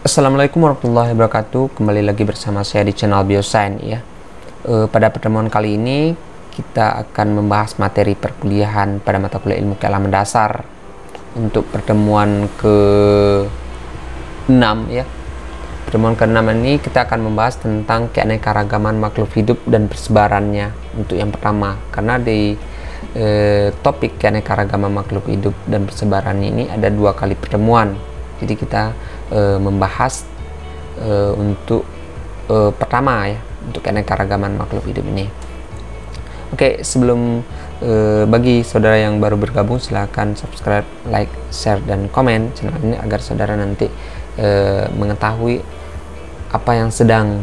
Assalamualaikum warahmatullahi wabarakatuh. Kembali lagi bersama saya di channel Bioscience ya. Pada pertemuan kali ini kita akan membahas materi perkuliahan pada mata kuliah ilmu kealaman dasar untuk pertemuan ke-6 ya. Pertemuan ke-6 ini kita akan membahas tentang keanekaragaman makhluk hidup dan persebarannya untuk yang pertama, karena di topik keanekaragaman makhluk hidup dan persebarannya ini ada 2 kali pertemuan. Jadi kita membahas untuk pertama ya, untuk keanekaragaman makhluk hidup ini. Oke, sebelum bagi saudara yang baru bergabung, silahkan subscribe, like, share, dan komen channel ini agar saudara nanti mengetahui apa yang sedang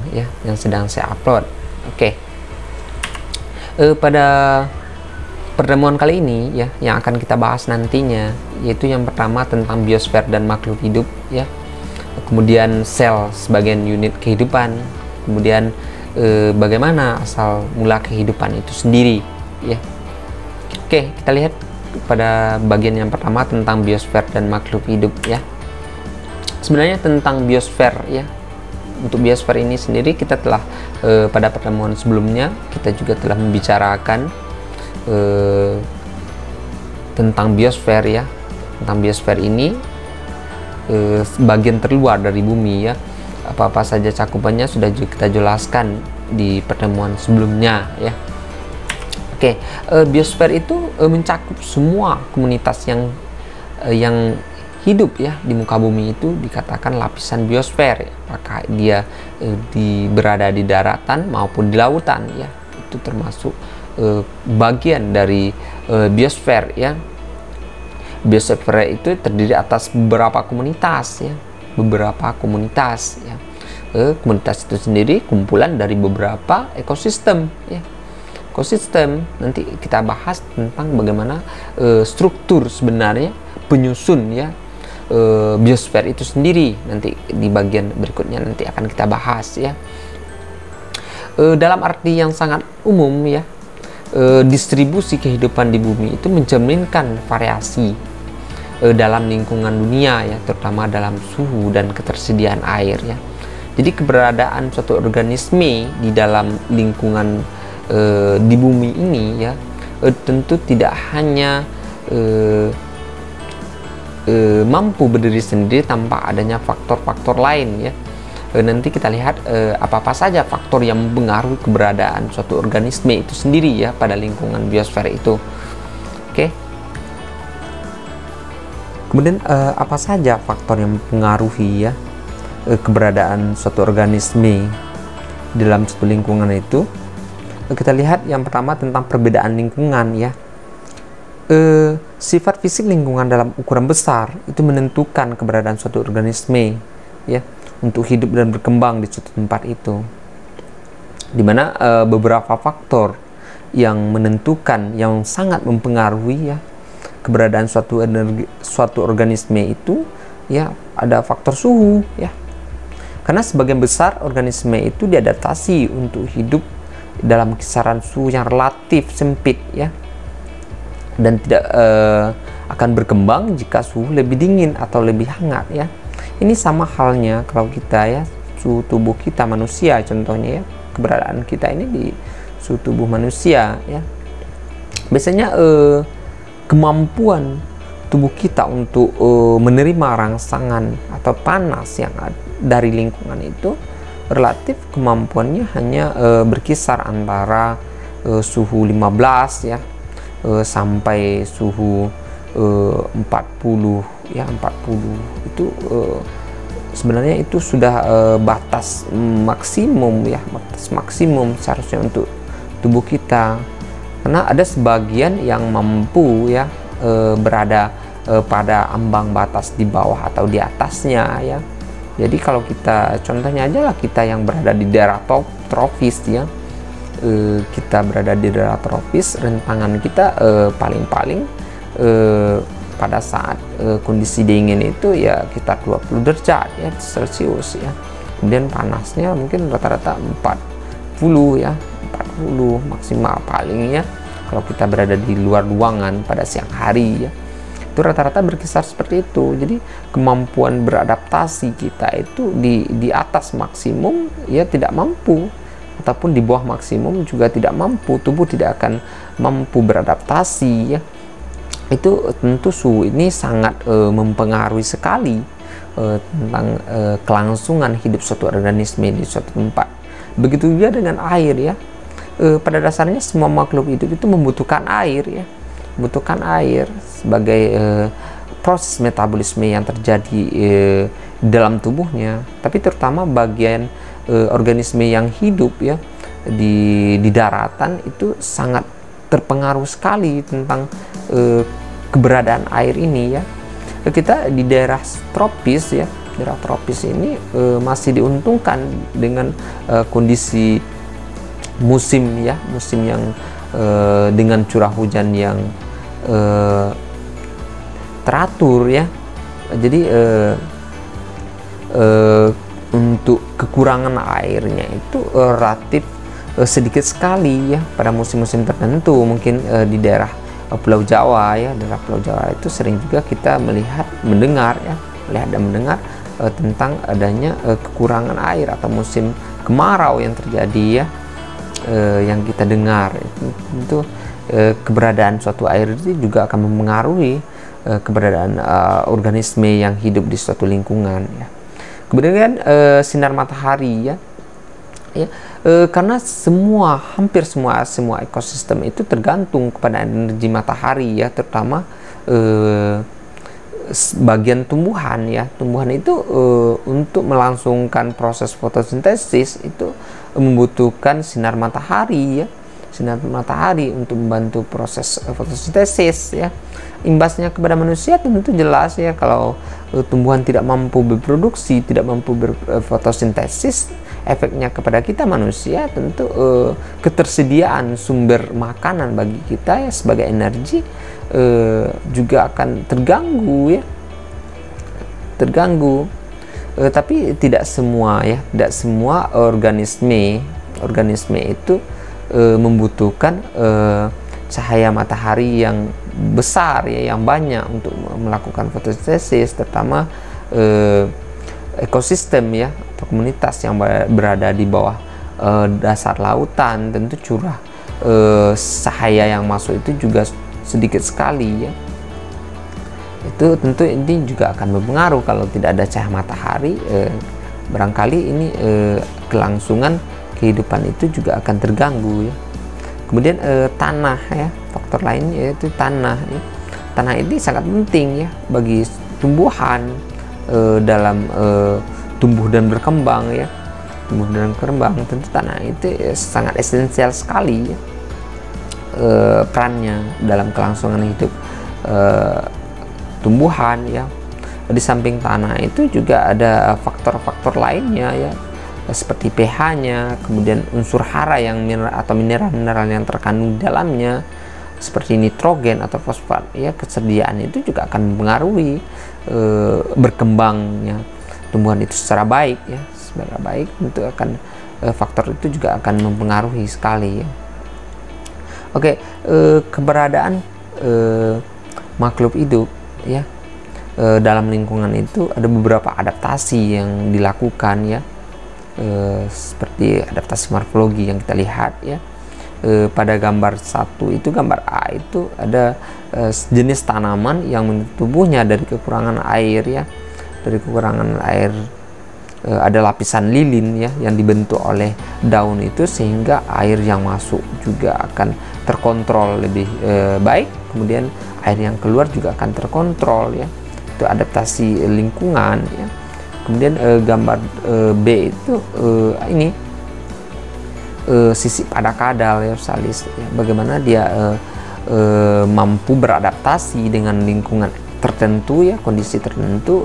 saya upload. Oke, pada pertemuan kali ini ya, yang akan kita bahas nantinya yaitu yang pertama tentang biosfer dan makhluk hidup ya, kemudian sel sebagai unit kehidupan, kemudian bagaimana asal mula kehidupan itu sendiri ya. Oke, kita lihat pada bagian yang pertama tentang biosfer dan makhluk hidup ya. Sebenarnya tentang biosfer ya, untuk biosfer ini sendiri kita telah pada pertemuan sebelumnya kita juga telah membicarakan tentang biosfer ya. Tentang biosfer ini bagian terluar dari bumi ya, apa-apa saja cakupannya sudah kita jelaskan di pertemuan sebelumnya ya. Oke, biosfer itu mencakup semua komunitas yang hidup ya di muka bumi, itu dikatakan lapisan biosfer ya. Apakah dia berada di daratan maupun di lautan ya, itu termasuk bagian dari biosfer ya. Biosfer itu terdiri atas beberapa komunitas ya, komunitas itu sendiri kumpulan dari beberapa ekosistem ya. Ekosistem nanti kita bahas tentang bagaimana struktur sebenarnya penyusun ya biosfer itu sendiri, nanti di bagian berikutnya nanti akan kita bahas ya. Dalam arti yang sangat umum ya, distribusi kehidupan di bumi itu mencerminkan variasi dalam lingkungan dunia ya, terutama dalam suhu dan ketersediaan air ya. Jadi keberadaan suatu organisme di dalam lingkungan di bumi ini ya, tentu tidak hanya mampu berdiri sendiri tanpa adanya faktor-faktor lain ya. Nanti kita lihat apa-apa saja faktor yang mempengaruhi keberadaan suatu organisme itu sendiri ya pada lingkungan biosfer itu. Oke. Kemudian apa saja faktor yang mempengaruhi ya keberadaan suatu organisme dalam suatu lingkungan itu? Kita lihat yang pertama tentang perbedaan lingkungan ya. Sifat fisik lingkungan dalam ukuran besar itu menentukan keberadaan suatu organisme ya untuk hidup dan berkembang di suatu tempat itu, dimana beberapa faktor yang menentukan, yang sangat mempengaruhi ya keberadaan suatu organisme itu ya, ada faktor suhu ya, karena sebagian besar organisme itu diadaptasi untuk hidup dalam kisaran suhu yang relatif sempit ya, dan tidak akan berkembang jika suhu lebih dingin atau lebih hangat ya. Ini sama halnya kalau kita ya, suhu tubuh kita manusia contohnya ya, keberadaan kita ini di suhu tubuh manusia ya. Biasanya kemampuan tubuh kita untuk menerima rangsangan atau panas yang dari lingkungan itu relatif kemampuannya hanya berkisar antara suhu 15 ya sampai suhu 40 ya, 40 itu sebenarnya itu sudah batas maksimum ya, batas maksimum seharusnya untuk tubuh kita, karena ada sebagian yang mampu ya berada pada ambang batas di bawah atau di atasnya ya. Jadi kalau kita contohnya aja lah, kita yang berada di daerah tropis ya, kita berada di daerah tropis, rentangan kita paling-paling pada saat kondisi dingin itu ya kita 20 derajat ya Celcius ya. Kemudian panasnya mungkin rata-rata 40 ya, 40 maksimal paling ya kalau kita berada di luar ruangan pada siang hari ya. itu rata-rata berkisar seperti itu. Jadi kemampuan beradaptasi kita itu di atas maksimum ya tidak mampu, ataupun di bawah maksimum juga tidak mampu. Tubuh tidak akan mampu beradaptasi ya. Itu tentu suhu ini sangat mempengaruhi sekali tentang kelangsungan hidup suatu organisme di suatu tempat. Begitu juga dengan air ya. Pada dasarnya semua makhluk hidup itu membutuhkan air ya, membutuhkan air sebagai proses metabolisme yang terjadi dalam tubuhnya. Tapi terutama bagian organisme yang hidup ya di daratan itu sangat terpengaruh sekali tentang keberadaan air ini ya. Kita di daerah tropis ya, daerah tropis ini masih diuntungkan dengan kondisi musim ya, musim yang dengan curah hujan yang teratur ya. Jadi untuk kekurangan airnya itu relatif sedikit sekali ya pada musim-musim tertentu. Mungkin di daerah Pulau Jawa ya, daerah Pulau Jawa itu sering juga kita melihat dan mendengar tentang adanya kekurangan air atau musim kemarau yang terjadi ya. Yang kita dengar itu keberadaan suatu air itu juga akan mempengaruhi keberadaan organisme yang hidup di suatu lingkungan ya. Kemudian sinar matahari ya, karena hampir semua ekosistem itu tergantung kepada energi matahari ya, terutama bagian tumbuhan ya. Tumbuhan itu untuk melangsungkan proses fotosintesis itu membutuhkan sinar matahari ya, sinar matahari untuk membantu proses fotosintesis ya. Imbasnya kepada manusia tentu jelas ya, kalau tumbuhan tidak mampu berproduksi, tidak mampu berfotosintesis, efeknya kepada kita manusia tentu ketersediaan sumber makanan bagi kita ya sebagai energi juga akan terganggu ya, terganggu. Tapi tidak semua ya, tidak semua organisme itu membutuhkan cahaya matahari yang besar ya, yang banyak untuk melakukan fotosintesis, terutama ekosistem ya atau komunitas yang berada di bawah dasar lautan. Tentu curah cahaya yang masuk itu juga sedikit sekali ya. Itu tentu ini juga akan berpengaruh. Kalau tidak ada cahaya matahari, barangkali ini kelangsungan kehidupan itu juga akan terganggu ya. Kemudian tanah ya, faktor lainnya yaitu tanah ya. Tanah ini sangat penting ya bagi tumbuhan dalam tumbuh dan berkembang ya. Tumbuh dan berkembang, tentu tanah itu sangat esensial sekali ya, perannya dalam kelangsungan hidup tumbuhan ya. Di samping tanah itu juga ada faktor-faktor lainnya ya, seperti pH-nya, kemudian unsur hara yang mineral-mineral yang terkandung di dalamnya seperti nitrogen atau fosfat ya. Kesediaan itu juga akan mempengaruhi berkembangnya tumbuhan itu secara baik ya, secara baik. Untuk akan faktor itu juga akan mempengaruhi sekali ya. Oke, keberadaan makhluk hidup ya dalam lingkungan itu ada beberapa adaptasi yang dilakukan ya, seperti adaptasi morfologi yang kita lihat ya. Pada gambar 1 itu, gambar A itu ada jenis tanaman yang tubuhnya dari kekurangan air ya, dari kekurangan air ada lapisan lilin ya yang dibentuk oleh daun itu, sehingga air yang masuk juga akan terkontrol lebih baik, kemudian air yang keluar juga akan terkontrol ya. Itu adaptasi lingkungan ya. Kemudian gambar B itu ini sisik pada kadal ya, salis ya. Bagaimana dia mampu beradaptasi dengan lingkungan tertentu ya, kondisi tertentu,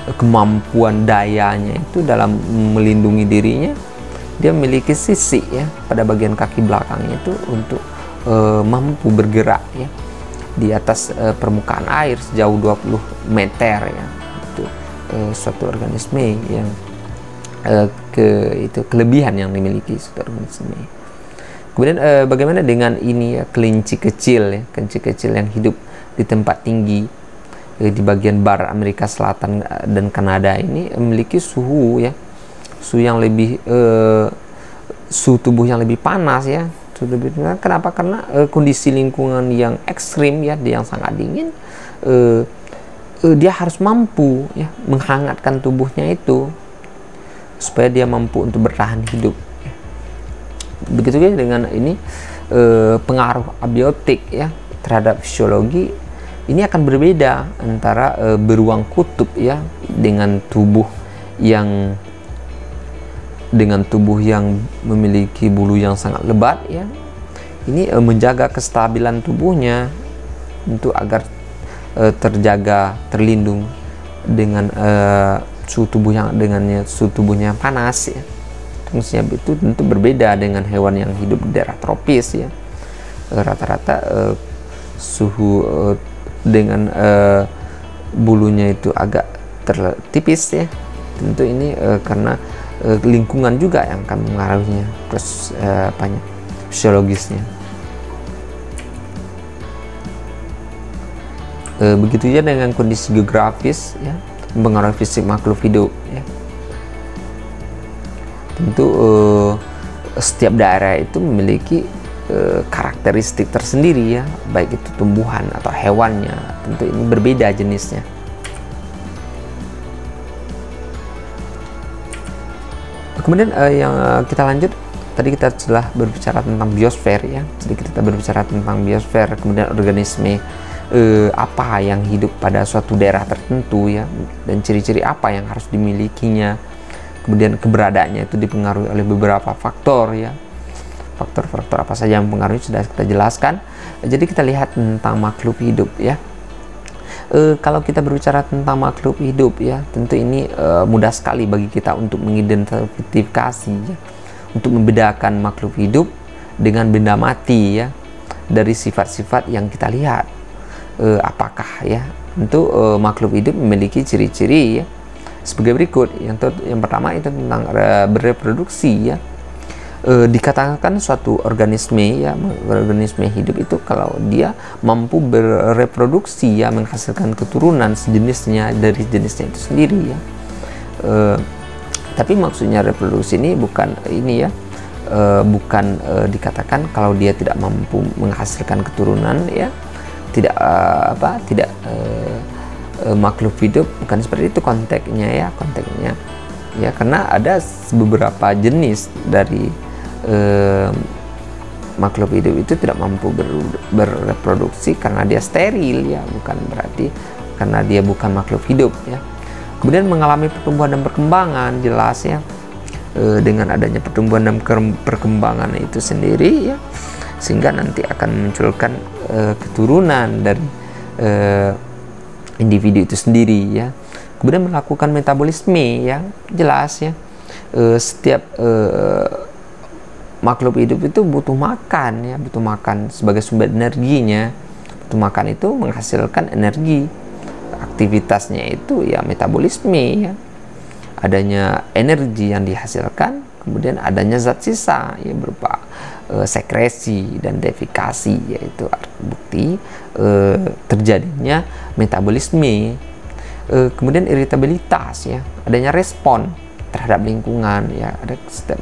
kemampuan dayanya itu dalam melindungi dirinya. Dia memiliki sisik ya pada bagian kaki belakangnya itu untuk mampu bergerak ya di atas permukaan air sejauh 20 meter ya. Itu suatu organisme yang itu kelebihan yang dimiliki suatu organisme. Kemudian bagaimana dengan ini ya, kelinci kecil ya, kelinci kecil yang hidup di tempat tinggi di bagian barat Amerika Selatan dan Kanada ini memiliki suhu ya, suhu yang lebih suhu tubuh yang lebih panas ya. Kenapa? Karena kondisi lingkungan yang ekstrim ya, yang sangat dingin, dia harus mampu ya menghangatkan tubuhnya itu supaya dia mampu untuk bertahan hidup. Begitu juga dengan ini pengaruh abiotik ya terhadap fisiologi ini akan berbeda antara beruang kutub ya dengan tubuh yang memiliki bulu yang sangat lebat ya. Ini menjaga kestabilan tubuhnya untuk agar terlindung dengan suhu tubuhnya panas ya. Fungsinya itu tentu berbeda dengan hewan yang hidup di daerah tropis ya. Rata-rata suhu dengan bulunya itu agak tipis ya. Tentu ini karena lingkungan juga yang akan mengaruhinya, terus fisiologisnya. Begitu juga dengan kondisi geografis ya, mempengaruhi fisik makhluk hidup ya. Tentu setiap daerah itu memiliki karakteristik tersendiri ya, baik itu tumbuhan atau hewannya. Tentu ini berbeda jenisnya. Kemudian yang kita lanjut, tadi kita telah berbicara tentang biosfer ya, sedikit kita berbicara tentang biosfer, kemudian organisme apa yang hidup pada suatu daerah tertentu ya, dan ciri-ciri apa yang harus dimilikinya. Kemudian keberadaannya itu dipengaruhi oleh beberapa faktor ya. Faktor-faktor apa saja yang mempengaruhi sudah kita jelaskan. Jadi kita lihat tentang makhluk hidup ya. Kalau kita berbicara tentang makhluk hidup ya, tentu ini mudah sekali bagi kita untuk mengidentifikasi ya, untuk membedakan makhluk hidup dengan benda mati ya, dari sifat-sifat yang kita lihat. Apakah ya, tentu makhluk hidup memiliki ciri-ciri ya sebagai berikut. Yang pertama itu tentang bereproduksi ya. Dikatakan suatu organisme ya, organisme hidup itu kalau dia mampu bereproduksi ya, menghasilkan keturunan sejenisnya dari jenisnya itu sendiri ya. Tapi maksudnya reproduksi ini bukan ini ya, bukan dikatakan kalau dia tidak mampu menghasilkan keturunan ya, tidak makhluk hidup, bukan seperti itu konteksnya ya, ya, karena ada beberapa jenis dari makhluk hidup itu tidak mampu bereproduksi karena dia steril ya, bukan berarti karena dia bukan makhluk hidup ya. Kemudian mengalami pertumbuhan dan perkembangan, jelas ya, dengan adanya pertumbuhan dan perkembangan itu sendiri ya, sehingga nanti akan memunculkan keturunan dari individu itu sendiri ya. Kemudian melakukan metabolisme ya, jelas ya, setiap makhluk hidup itu butuh makan ya, butuh makan sebagai sumber energinya. Butuh makan itu menghasilkan energi. Aktivitasnya itu ya metabolisme ya. Adanya energi yang dihasilkan, kemudian adanya zat sisa ya berupa sekresi dan defekasi, yaitu bukti terjadinya metabolisme. Kemudian iritabilitas ya, adanya respon terhadap lingkungan ya. Ada setiap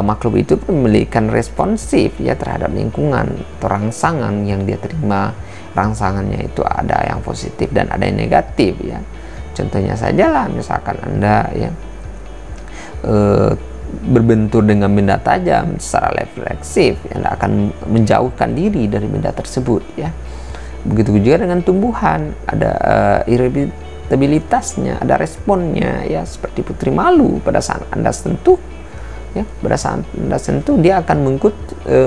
makhluk itu memiliki responsif ya terhadap lingkungan atau rangsangan yang dia terima. Rangsangannya itu ada yang positif dan ada yang negatif ya. Contohnya saja lah, misalkan Anda ya berbentur dengan benda tajam secara refleksif, Anda akan menjauhkan diri dari benda tersebut ya. Begitu juga dengan tumbuhan, ada iritabilitasnya, ada responnya ya, seperti putri malu pada saat Anda sentuh ya, pada saat Anda sentuh dia akan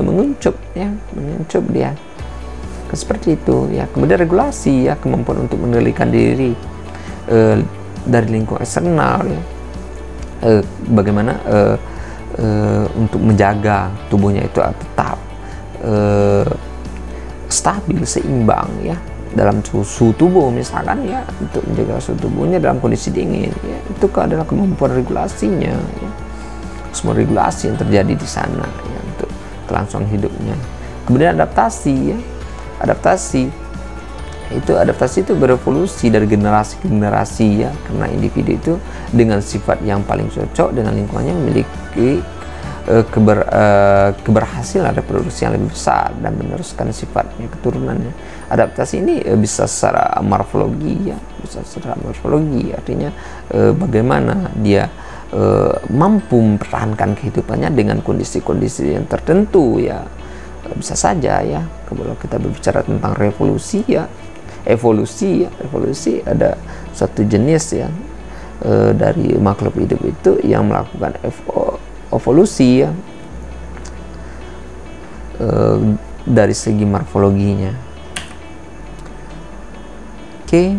menguncup ya, menguncup dia seperti itu ya. Kemudian regulasi ya, kemampuan untuk mengendalikan diri dari lingkungan eksternal ya. Bagaimana untuk menjaga tubuhnya itu tetap stabil, seimbang ya dalam suhu tubuh misalkan ya, untuk menjaga suhu tubuhnya dalam kondisi dingin ya, itu adalah kemampuan regulasinya ya. Semua regulasi yang terjadi di sana ya, untuk kelangsungan hidupnya. Kemudian adaptasi ya, adaptasi Itu adaptasi itu berevolusi dari generasi ke generasi ya, karena individu itu dengan sifat yang paling cocok dengan lingkungannya memiliki keberhasilan reproduksi yang lebih besar dan meneruskan sifatnya keturunannya. Adaptasi ini bisa secara morfologi ya, bisa secara morfologi, artinya bagaimana dia mampu mempertahankan kehidupannya dengan kondisi-kondisi yang tertentu ya. Bisa saja ya, kalau kita berbicara tentang revolusi ya, evolusi ada satu jenis ya dari makhluk hidup itu yang melakukan evolusi ya, dari segi morfologinya. Oke,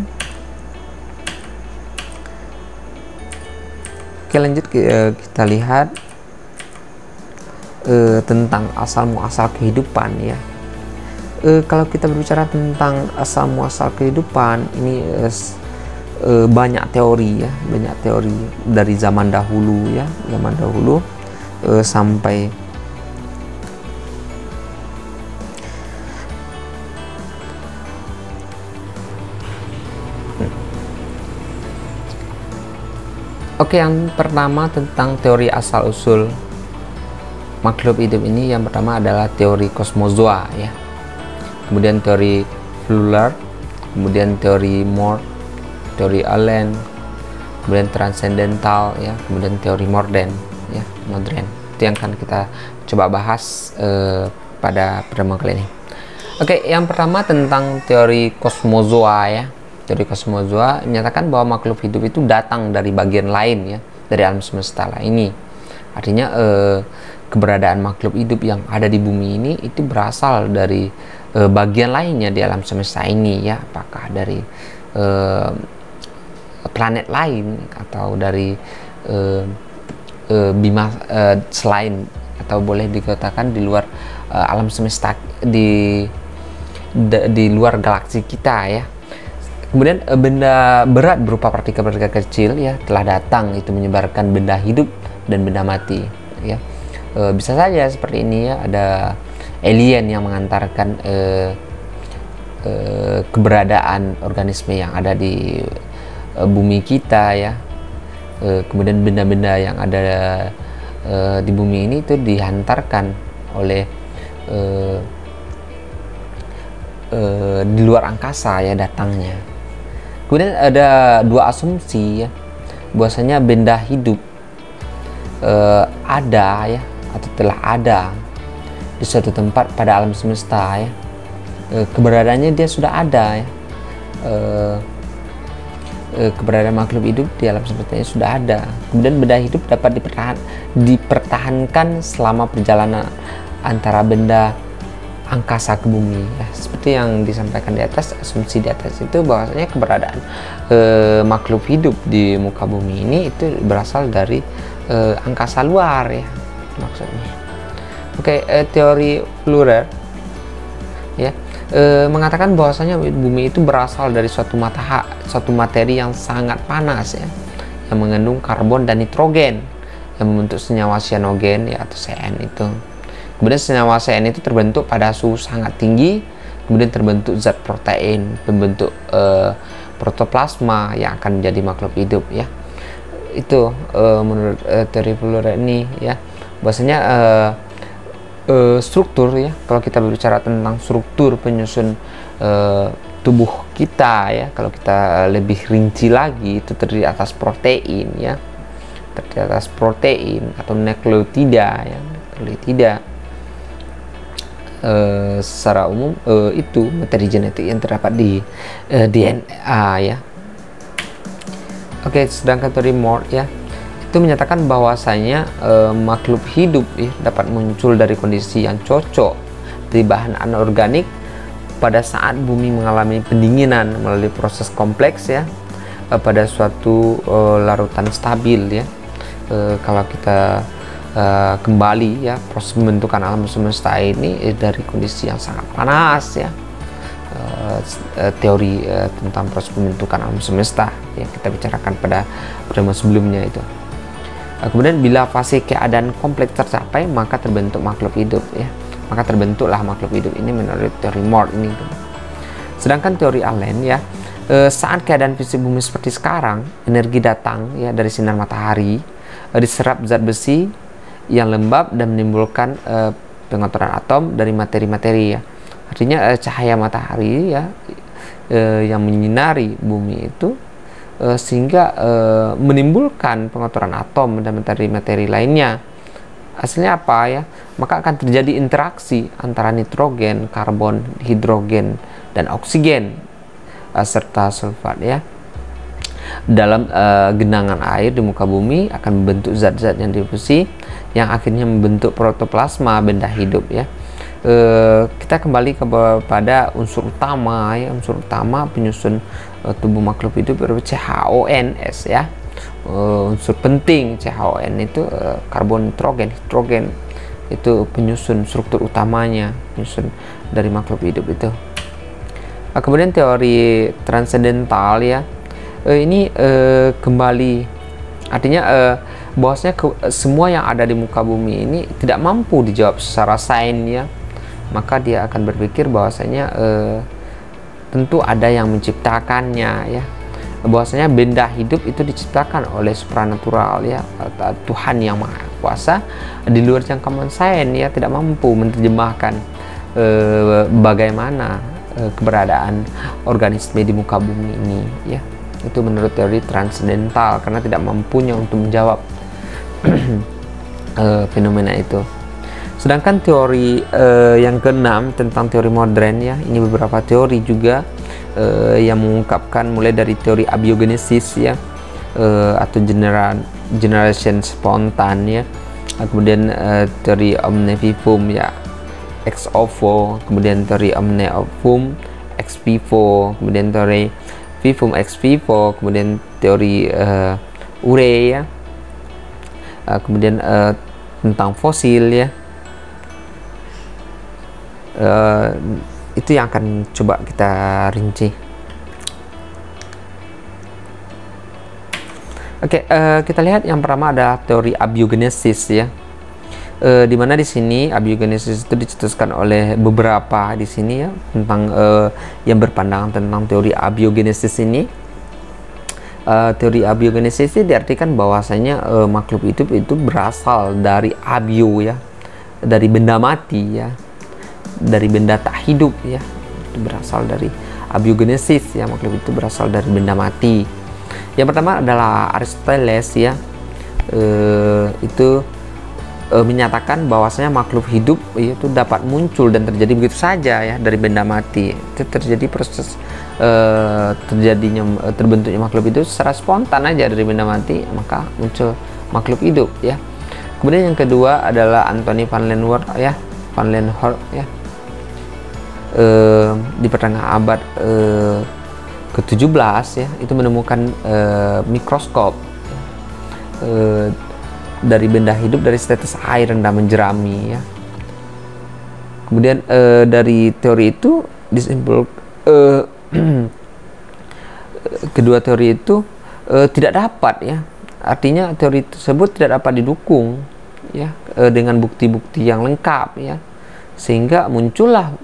lanjut kita lihat tentang asal muasal kehidupan ya. Kalau kita berbicara tentang asal muasal kehidupan ini banyak teori ya, banyak teori dari zaman dahulu ya, sampai Oke, yang pertama tentang teori asal usul makhluk hidup ini, yang pertama adalah teori kosmozoa ya, kemudian teori Fuller, kemudian teori Moore, teori Allen, kemudian transcendental ya, kemudian teori modern ya, itu yang akan kita coba bahas pada pertemuan kali ini. Oke, yang pertama tentang teori kosmozoa ya. Teori kosmozoa menyatakan bahwa makhluk hidup itu datang dari bagian lain ya, dari alam semesta lah ini. Artinya keberadaan makhluk hidup yang ada di bumi ini itu berasal dari bagian lainnya di alam semesta ini ya, apakah dari planet lain atau dari bima selain, atau boleh dikatakan di luar alam semesta, di luar galaksi kita ya. Kemudian benda berat berupa partikel-partikel kecil ya telah datang, itu menyebarkan benda hidup dan benda mati ya. Bisa saja seperti ini ya, ada alien yang mengantarkan keberadaan organisme yang ada di bumi kita ya. Kemudian benda-benda yang ada di bumi ini itu dihantarkan oleh di luar angkasa ya datangnya. Kemudian ada dua asumsi ya, bahwasanya benda hidup ada ya, atau telah ada di suatu tempat pada alam semesta ya. Keberadaannya dia sudah ada ya. Keberadaan makhluk hidup di alam semesta ini sudah ada. Kemudian benda hidup dapat dipertahankan selama perjalanan antara benda angkasa ke bumi ya. Seperti yang disampaikan di atas, asumsi di atas itu bahwasanya keberadaan makhluk hidup di muka bumi ini itu berasal dari angkasa luar ya maksudnya. Oke, teori Fuller ya mengatakan bahwasanya bumi itu berasal dari suatu materi yang sangat panas ya, yang mengandung karbon dan nitrogen yang membentuk senyawa sianogen ya, atau CN itu. Kemudian senyawa CN itu terbentuk pada suhu sangat tinggi, kemudian terbentuk zat protein pembentuk protoplasma yang akan menjadi makhluk hidup ya. Itu menurut teori Fuller ini ya, bahwasanya struktur ya, kalau kita berbicara tentang struktur penyusun tubuh kita ya, kalau kita lebih rinci lagi itu terdiri atas protein ya, terdiri atas protein atau nukleotida ya, nukleotida. Secara umum itu materi genetik yang terdapat di DNA ya. Oke, sedangkan teori Moore ya itu menyatakan bahwasanya makhluk hidup ya, dapat muncul dari kondisi yang cocok dari bahan anorganik pada saat bumi mengalami pendinginan melalui proses kompleks ya, pada suatu larutan stabil ya. Kalau kita kembali ya, proses pembentukan alam semesta ini dari kondisi yang sangat panas ya. Teori tentang proses pembentukan alam semesta yang kita bicarakan pada pertemuan sebelumnya itu. Kemudian bila fase keadaan kompleks tercapai, maka terbentuk makhluk hidup ya, maka terbentuklah makhluk hidup ini menurut teori Moore ini. Sedangkan teori Allen ya, saat keadaan fisik bumi seperti sekarang, energi datang ya dari sinar matahari, diserap zat besi yang lembab dan menimbulkan pengaturan atom dari materi-materi ya. Artinya cahaya matahari ya yang menyinari bumi itu sehingga menimbulkan pengaturan atom dan materi-materi lainnya. Hasilnya apa ya? Maka akan terjadi interaksi antara nitrogen, karbon, hidrogen, dan oksigen serta sulfat ya. Dalam genangan air di muka bumi akan membentuk zat-zat yang difusi yang akhirnya membentuk protoplasma, benda hidup ya. Kita kembali kepada unsur utama ya, unsur utama penyusun tubuh makhluk hidup berupa CHONS ya. Unsur penting CHON itu karbon, nitrogen, hidrogen, itu penyusun struktur utamanya, penyusun dari makhluk hidup itu. Kemudian teori transendental ya, ini kembali artinya bahwasanya semua yang ada di muka bumi ini tidak mampu dijawab secara sains ya, maka dia akan berpikir bahwasanya tentu ada yang menciptakannya ya, bahwasanya benda hidup itu diciptakan oleh supranatural ya, Tuhan yang Maha Kuasa di luar jangkauan sains ya, tidak mampu menerjemahkan bagaimana keberadaan organisme di muka bumi ini ya. Itu menurut teori transendental, karena tidak mampunya untuk menjawab fenomena itu. Sedangkan teori yang keenam tentang teori modern ya, ini beberapa teori juga yang mengungkapkan mulai dari teori abiogenesis ya, atau generation spontan ya, kemudian teori omnivivum ya, ex ovo, kemudian teori omne-ovum ex vivo, kemudian teori vivum ex vivo, kemudian teori Urey ya, kemudian tentang fosil ya. Itu yang akan coba kita rinci. Oke, kita lihat yang pertama adalah teori abiogenesis ya. Di mana di sini abiogenesis itu dicetuskan oleh beberapa di sini ya, tentang yang berpandangan tentang teori abiogenesis ini. Teori abiogenesis ini diartikan bahwasanya makhluk hidup itu berasal dari abio ya, dari benda mati ya, dari benda tak hidup ya, itu berasal dari abiogenesis ya, makhluk itu berasal dari benda mati. Yang pertama adalah Aristoteles ya, itu menyatakan bahwasanya makhluk hidup itu dapat muncul dan terjadi begitu saja ya dari benda mati. Itu terjadi proses terbentuknya makhluk hidup secara spontan aja dari benda mati, maka muncul makhluk hidup ya. Kemudian yang kedua adalah Anthony van Leeuwenhoek ya, van Leeuwenhoek ya, di pertengahan abad ke-17 ya, itu menemukan mikroskop dari benda hidup dari status air rendah menjerami ya. Kemudian dari teori itu disimpul kedua teori itu tidak dapat ya, artinya teori tersebut tidak dapat didukung ya dengan bukti-bukti yang lengkap ya, sehingga muncullah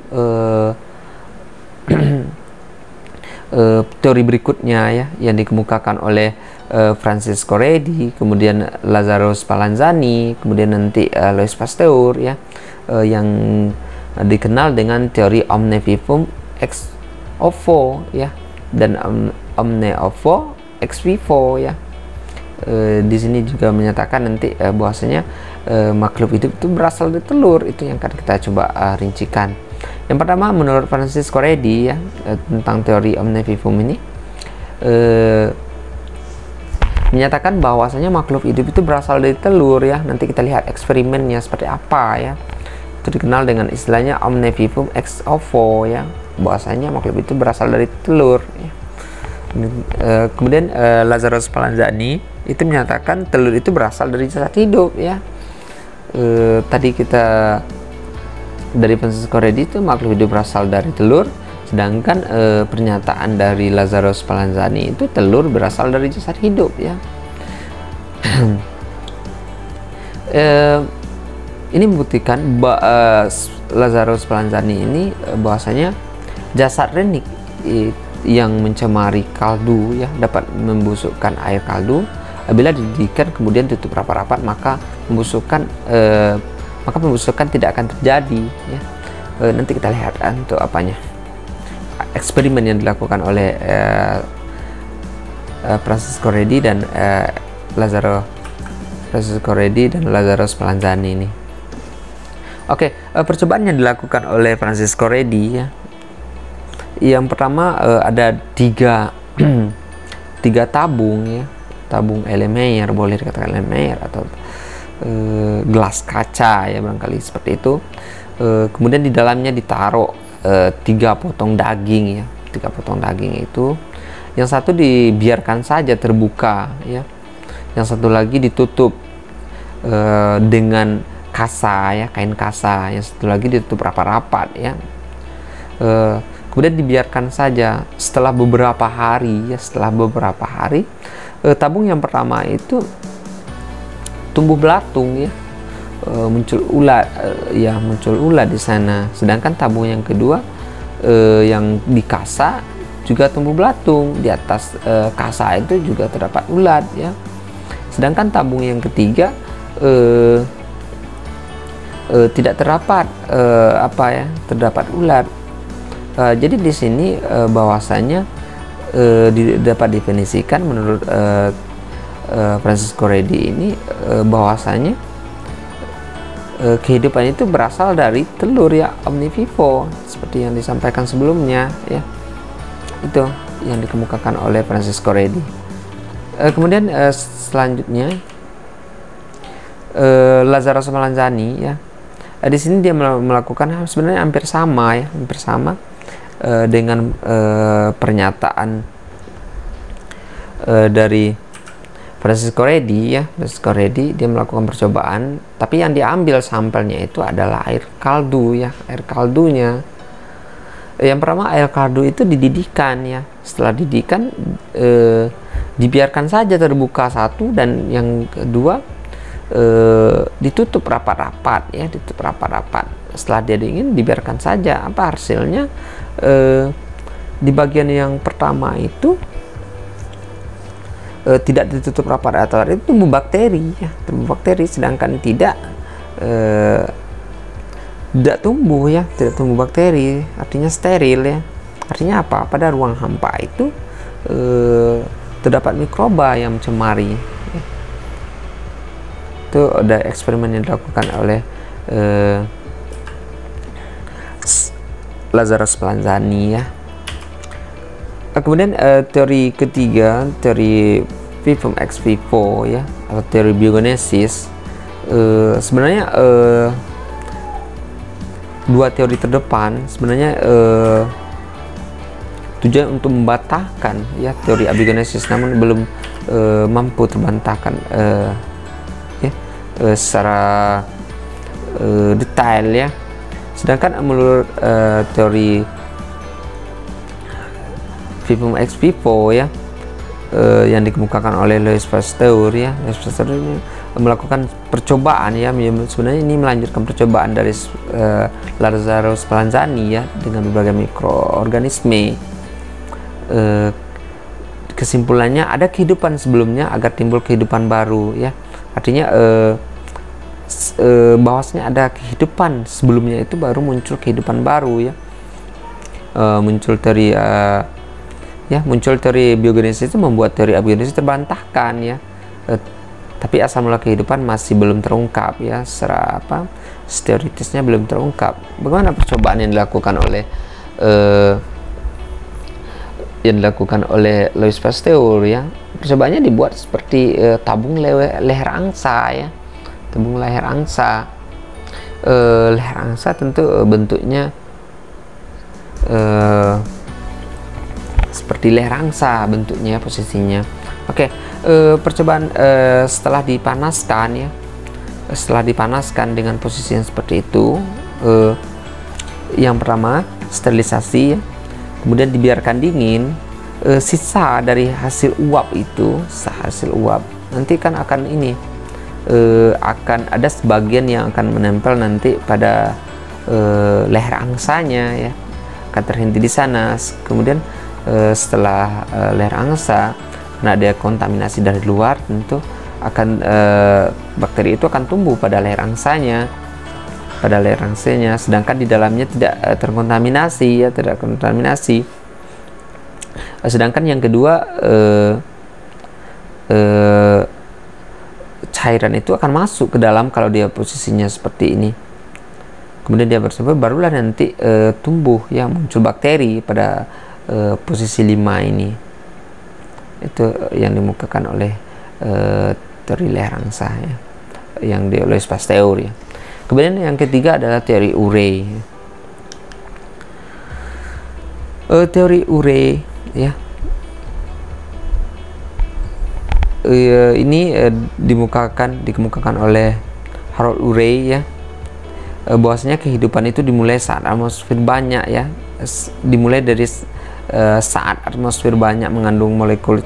teori berikutnya ya, yang dikemukakan oleh Francisco Redi, kemudian Lazzaro Spallanzani, kemudian nanti Louis Pasteur ya, yang dikenal dengan teori omnivivum ex ovo ya, dan omne ovo ex vivo ya. Di sini juga menyatakan nanti bahwasanya makhluk hidup itu berasal dari telur. Itu yang akan kita coba rincikan. Yang pertama menurut Francisco Redi ya, tentang teori omnivivum ini menyatakan bahwasanya makhluk hidup itu berasal dari telur ya. Nanti kita lihat eksperimennya seperti apa ya. Itu dikenal dengan istilahnya omnivivum ex ovo ya, bahwasanya makhluk itu berasal dari telur ya. Kemudian Lazzaro Spallanzani itu menyatakan telur itu berasal dari jasad hidup ya. Tadi kita dari Francisco Redi itu makhluk hidup berasal dari telur, sedangkan pernyataan dari Lazzaro Spallanzani itu telur berasal dari jasad hidup ya. Ini membuktikan Lazzaro Spallanzani ini bahwasanya jasad renik yang mencemari kaldu ya, dapat membusukkan air kaldu. Apabila dididihkan kemudian tutup rapat-rapat, maka pembusukan tidak akan terjadi ya. Nanti kita lihat untuk apanya, eksperimen yang dilakukan oleh Francesco Redi dan Lazzaro Spallanzani ini. Oke, percobaan yang dilakukan oleh Francesco Redi ya, yang pertama ada tiga tabung ya, tabung Erlenmeyer, boleh dikatakan Erlenmeyer atau gelas kaca ya, barangkali seperti itu. Kemudian di dalamnya ditaruh 3 potong daging ya, 3 potong daging itu. Yang satu dibiarkan saja terbuka ya, yang satu lagi ditutup dengan kasa ya, kain kasa, yang satu lagi ditutup rapat-rapat ya. Kemudian dibiarkan saja. Setelah beberapa hari tabung yang pertama itu tumbuh belatung ya, muncul ulat di sana. Sedangkan tabung yang kedua yang di kasa juga tumbuh belatung, di atas kasa itu juga terdapat ulat ya. Sedangkan tabung yang ketiga tidak terdapat terdapat ulat. Jadi di sini bahwasanya dapat definisikan menurut Francesco Redi ini bahwasanya kehidupan itu berasal dari telur ya, omnivivore, seperti yang disampaikan sebelumnya ya. Itu yang dikemukakan oleh Francesco Redi. Kemudian selanjutnya Lazzaro Spallanzani ya. Di sini dia melakukan sebenarnya hampir sama dengan pernyataan dari Francesco Redi ya. Francesco Redi dia melakukan percobaan, tapi yang diambil sampelnya itu adalah air kaldu ya, air kaldunya. Yang pertama, air kaldu itu dididihkan ya. Setelah dididihkan dibiarkan saja terbuka satu, dan yang kedua ditutup rapat-rapat ya, ditutup rapat-rapat. Setelah dia dingin dibiarkan saja. Apa hasilnya? Di bagian yang pertama itu tidak ditutup rapat-rapat, itu tumbuh bakteri ya, tumbuh bakteri. Sedangkan tidak tumbuh ya, tidak tumbuh bakteri, artinya steril ya. Artinya apa? Pada ruang hampa itu terdapat mikroba yang mencemari ya. Itu ada eksperimen yang dilakukan oleh Lazzaro Spallanzani ya. Kemudian teori ketiga, teori vivum ex vivo ya, atau teori biogenesis. Sebenarnya dua teori terdepan sebenarnya tujuan untuk membantahkan ya teori abiogenesis, namun belum mampu terbantahkan secara detail ya. Sedangkan menurut teori vivum ex vivo ya, yang dikemukakan oleh Louis Pasteur ya, Louis Pasteur ini melakukan percobaan ya, sebenarnya ini melanjutkan percobaan dari Lazzaro Spallanzani ya, dengan berbagai mikroorganisme. Kesimpulannya ada kehidupan sebelumnya agar timbul kehidupan baru ya, artinya bahwasanya ada kehidupan sebelumnya itu baru muncul kehidupan baru ya. Muncul teori muncul teori biogenesis itu membuat teori abiogenesis terbantahkan ya. Tapi asal mula kehidupan masih belum terungkap ya, secara teoritisnya belum terungkap. Bagaimana percobaan yang dilakukan oleh Louis Pasteur ya? Percobaannya dibuat seperti tabung leher angsa ya, tabung leher angsa. Leher angsa tentu bentuknya seperti leher angsa bentuknya, posisinya. Oke, percobaan setelah dipanaskan ya, setelah dipanaskan dengan posisi yang seperti itu, yang pertama sterilisasi ya, kemudian dibiarkan dingin. Sisa dari hasil uap itu, hasil uap nanti kan akan akan ada sebagian yang akan menempel nanti pada leher angsanya ya. akan terhenti di sana. Kemudian setelah leher angsa, karena ada kontaminasi dari luar, tentu akan bakteri itu akan tumbuh pada leher angsanya, sedangkan di dalamnya tidak terkontaminasi, ya, tidak kontaminasi. Sedangkan yang kedua, cairan itu akan masuk ke dalam kalau dia posisinya seperti ini. Kemudian dia bersumber, barulah nanti tumbuh, ya, muncul bakteri pada posisi 5 ini. Itu yang dimukakan oleh teori leher angsa, ya, yang oleh Pasteur, ya. Kemudian yang ketiga adalah teori Urey. Teori Urey, ya, ini dikemukakan oleh Harold Urey, ya, bahwasanya kehidupan itu dimulai saat atmosfer banyak, ya, dimulai dari saat atmosfer banyak mengandung molekul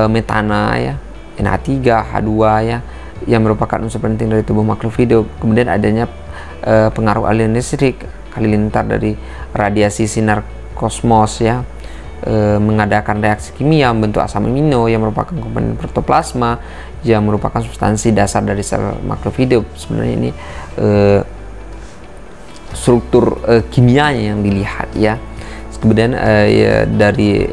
metana, ya, NH3, H2, ya, yang merupakan unsur penting dari tubuh makhluk hidup. Kemudian adanya pengaruh aliran listrik halilintar dari radiasi sinar kosmos, ya, mengadakan reaksi kimia membentuk asam amino yang merupakan komponen protoplasma yang merupakan substansi dasar dari sel makhluk hidup. Sebenarnya ini struktur kimianya yang dilihat, ya. Kemudian ya, dari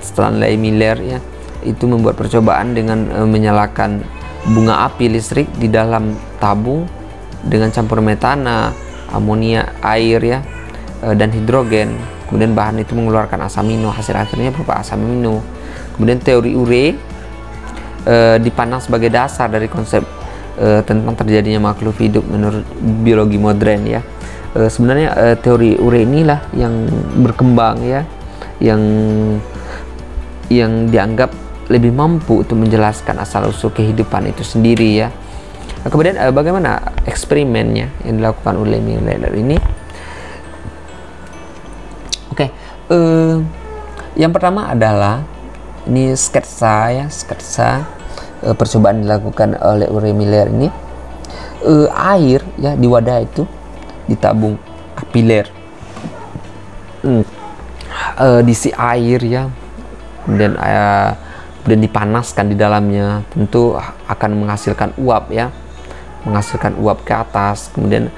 Stanley Miller, ya, itu membuat percobaan dengan menyalakan bunga api listrik di dalam tabung dengan campur metana, amonia, air, ya, dan hidrogen. Kemudian bahan itu mengeluarkan asam amino, hasil akhirnya berupa asam amino. Kemudian teori Urey dipandang sebagai dasar dari konsep tentang terjadinya makhluk hidup menurut biologi modern, ya. Sebenarnya teori Urey inilah yang berkembang, ya, yang dianggap lebih mampu untuk menjelaskan asal-usul kehidupan itu sendiri, ya. Kemudian bagaimana eksperimennya yang dilakukan oleh Miller ini? Oke, yang pertama adalah ini sketsa, ya, percobaan dilakukan oleh Urey Miller ini. Air, ya, di wadah itu ditabung kapiler, diisi air, ya, dan dipanaskan di dalamnya, tentu akan menghasilkan uap, ya, menghasilkan uap ke atas. Kemudian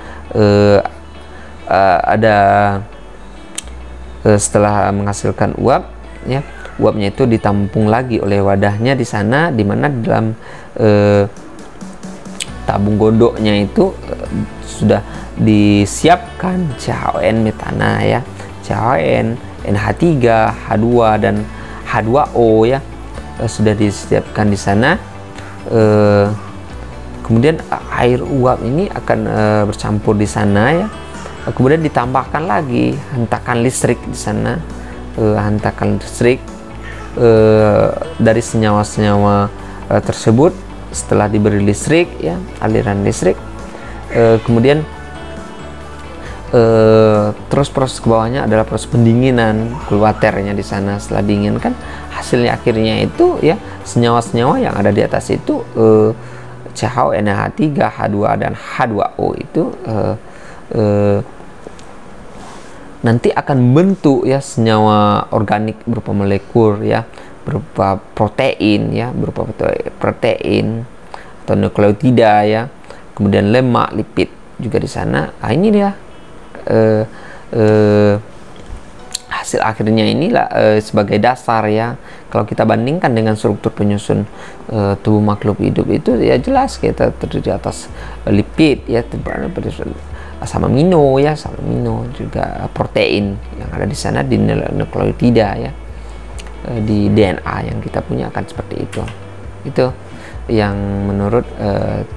setelah menghasilkan uap, ya, uapnya itu ditampung lagi oleh wadahnya di sana, di mana di dalam tabung godoknya itu sudah disiapkan CHON metana, ya, CHON, NH3, H2 dan H2O, ya, sudah disiapkan di sana. Kemudian air uap ini akan bercampur di sana, ya. Kemudian ditambahkan lagi hentakan listrik di sana, hentakan listrik dari senyawa-senyawa tersebut. Setelah diberi listrik, ya, aliran listrik, kemudian terus proses ke bawahnya adalah proses pendinginan waternya di sana. Setelah dingin kan hasilnya akhirnya itu, ya, senyawa-senyawa yang ada di atas itu CHO, NH3, H2 dan H2O itu nanti akan bentuk, ya, senyawa organik berupa molekul, ya, berupa protein, ya, berupa protein atau nukleotida, ya, kemudian lemak, lipid juga di sana. Nah, ini dia hasil akhirnya inilah sebagai dasar, ya. Kalau kita bandingkan dengan struktur penyusun tubuh makhluk hidup itu, ya, jelas kita terdiri atas lipid, ya, asam amino, ya, asam amino juga protein yang ada di sana, di nukleotida, ya, di DNA yang kita punya akan seperti itu. Itu yang menurut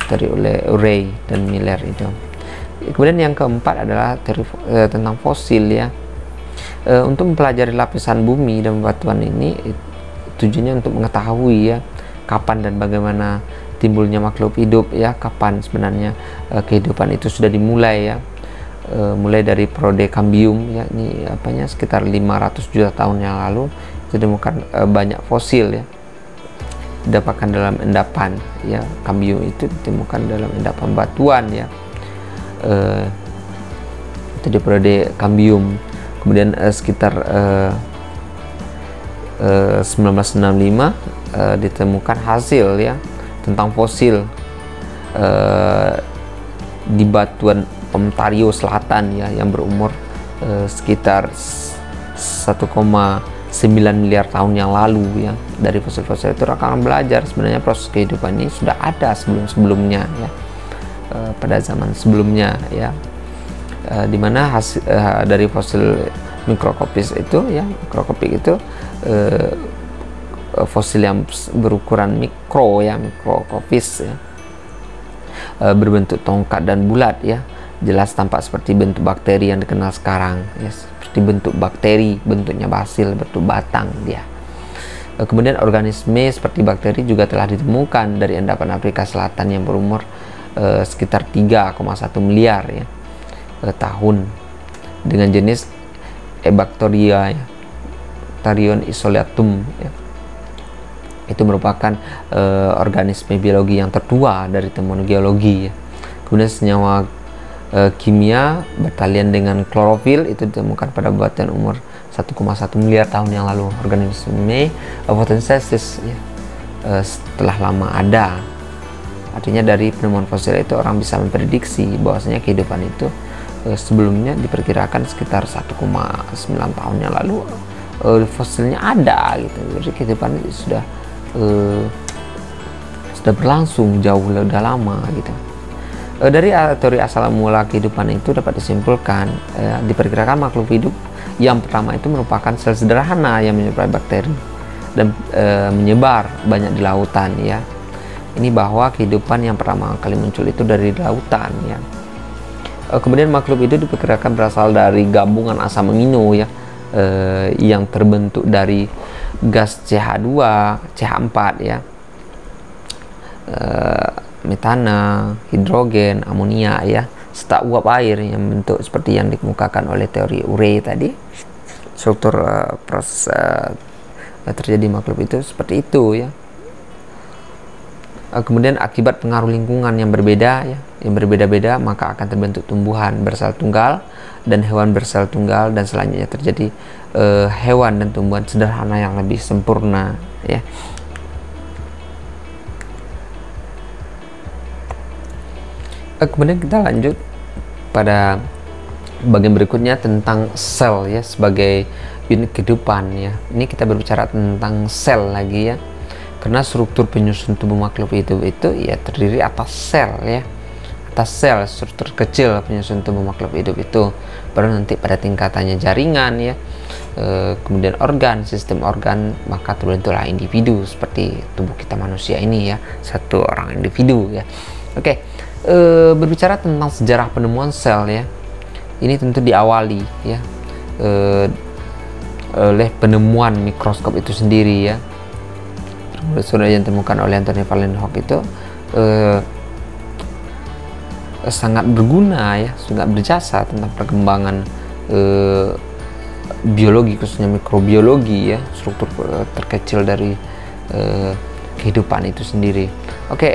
teori oleh Urey dan Miller itu. Kemudian yang keempat adalah teori tentang fosil, ya. Untuk mempelajari lapisan bumi dan batuan ini tujuannya untuk mengetahui, ya, kapan dan bagaimana timbulnya makhluk hidup, ya, kapan sebenarnya kehidupan itu sudah dimulai, ya. Mulai dari Prodecambium, ya, ini apanya sekitar 500 juta tahun yang lalu itu ditemukan banyak fosil, ya, didapatkan dalam endapan, ya. Kambium itu ditemukan dalam endapan batuan, ya. yaitu di periode Kambium. Kemudian sekitar 1965 ditemukan hasil ya tentang fosil di batuan Ontario Selatan ya, yang berumur sekitar 1,9 miliar tahun yang lalu ya. Dari fosil-fosil itu akan belajar sebenarnya proses kehidupan ini sudah ada sebelum-sebelumnya ya, pada zaman sebelumnya ya, dimana hasil dari fosil Microcopis itu ya, mikroskopik itu fosil yang berukuran mikro ya, Microcopis ya, berbentuk tongkat dan bulat ya, jelas tampak seperti bentuk bakteri yang dikenal sekarang ya, seperti bentuk bakteri, bentuknya basil, bentuk batang dia. Kemudian organisme seperti bakteri juga telah ditemukan dari endapan Afrika Selatan yang berumur sekitar 3,1 miliar ya, tahun, dengan jenis Ebacteria ya, Tarion isolatum ya. Itu merupakan organisme biologi yang tertua dari temuan geologi ya. Kemudian senyawa kimia bertalian dengan klorofil itu ditemukan pada batuan umur 1,1 miliar tahun yang lalu. Organisme fotosintesis ya, setelah lama ada. Artinya dari penemuan fosil itu orang bisa memprediksi bahwasanya kehidupan itu sebelumnya diperkirakan sekitar 1,9 tahun yang lalu fosilnya ada gitu. Jadi kehidupan itu sudah berlangsung jauh lebih lama gitu. Dari teori asal mula kehidupan itu dapat disimpulkan diperkirakan makhluk hidup yang pertama itu merupakan sel sederhana yang menyerupai bakteri dan menyebar banyak di lautan ya. Ini bahwa kehidupan yang pertama kali muncul itu dari lautan ya. Kemudian makhluk itu diperkirakan berasal dari gabungan asam amino ya, yang terbentuk dari gas CH2, CH4 ya, metana, hidrogen, amonia ya, serta uap air yang bentuk seperti yang dikemukakan oleh teori Urey tadi. Struktur proses terjadi makhluk itu seperti itu ya. Kemudian akibat pengaruh lingkungan yang berbeda ya, yang berbeda-beda, maka akan terbentuk tumbuhan bersel tunggal dan hewan bersel tunggal, dan selanjutnya terjadi hewan dan tumbuhan sederhana yang lebih sempurna ya. Kemudian kita lanjut pada bagian berikutnya tentang sel ya sebagai unit kehidupan ya. Ini kita berbicara tentang sel lagi ya, karena struktur penyusun tubuh makhluk hidup itu ya terdiri atas sel ya, atas sel, struktur kecil penyusun tubuh makhluk hidup itu, baru nanti pada tingkatannya jaringan ya, kemudian organ, sistem organ, maka terbentuklah individu seperti tubuh kita manusia ini ya, satu orang individu ya. Oke, berbicara tentang sejarah penemuan sel ya, ini tentu diawali ya oleh penemuan mikroskop itu sendiri ya. Sudah yang ditemukan oleh Anthony van Leeuwenhoek itu sangat berguna ya, sangat berjasa tentang perkembangan biologi, khususnya mikrobiologi ya, struktur terkecil dari kehidupan itu sendiri. Oke,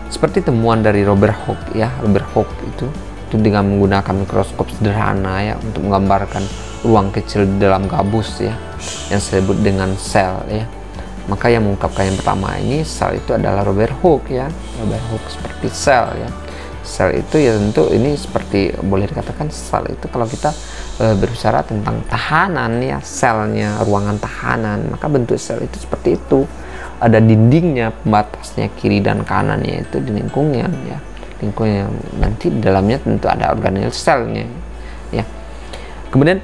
seperti temuan dari Robert Hooke ya, Robert Hooke itu dengan menggunakan mikroskop sederhana ya untuk menggambarkan ruang kecil di dalam gabus ya, yang disebut dengan sel ya. Maka yang mengungkapkan yang pertama ini sel itu adalah Robert Hooke ya. Robert Hooke seperti sel ya. Sel itu ya tentu ini seperti boleh dikatakan sel itu kalau kita berbicara tentang tahanan ya, selnya, ruangan tahanan, maka bentuk sel itu seperti itu. Ada dindingnya, pembatasnya kiri dan kanannya itu di lingkungan ya. Lingkungan nanti di dalamnya tentu ada organel selnya ya. Kemudian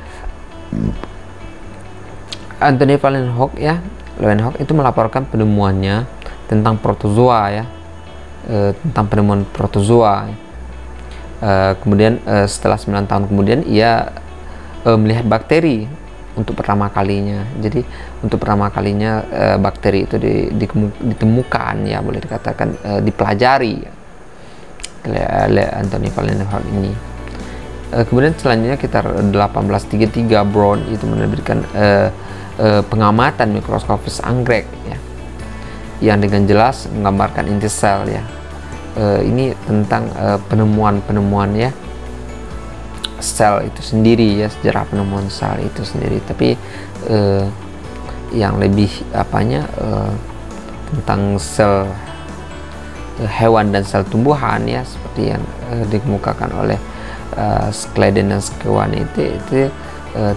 Anthony van Leeuwenhoek itu melaporkan penemuannya tentang protozoa ya, tentang penemuan protozoa. Kemudian setelah 9 tahun kemudian ia melihat bakteri untuk pertama kalinya. Jadi untuk pertama kalinya bakteri itu ditemukan ya, boleh dikatakan dipelajari oleh Anthony van Leeuwenhoek ini. Kemudian selanjutnya sekitar 1833 Brown itu menerbitkan pengamatan mikroskopis anggrek ya, yang dengan jelas menggambarkan inti sel ya. Ini tentang penemuan ya sel itu sendiri ya, sejarah penemuan sel itu sendiri. Tapi yang lebih tentang sel hewan dan sel tumbuhan ya, seperti yang dikemukakan oleh Schleiden dan Schwann itu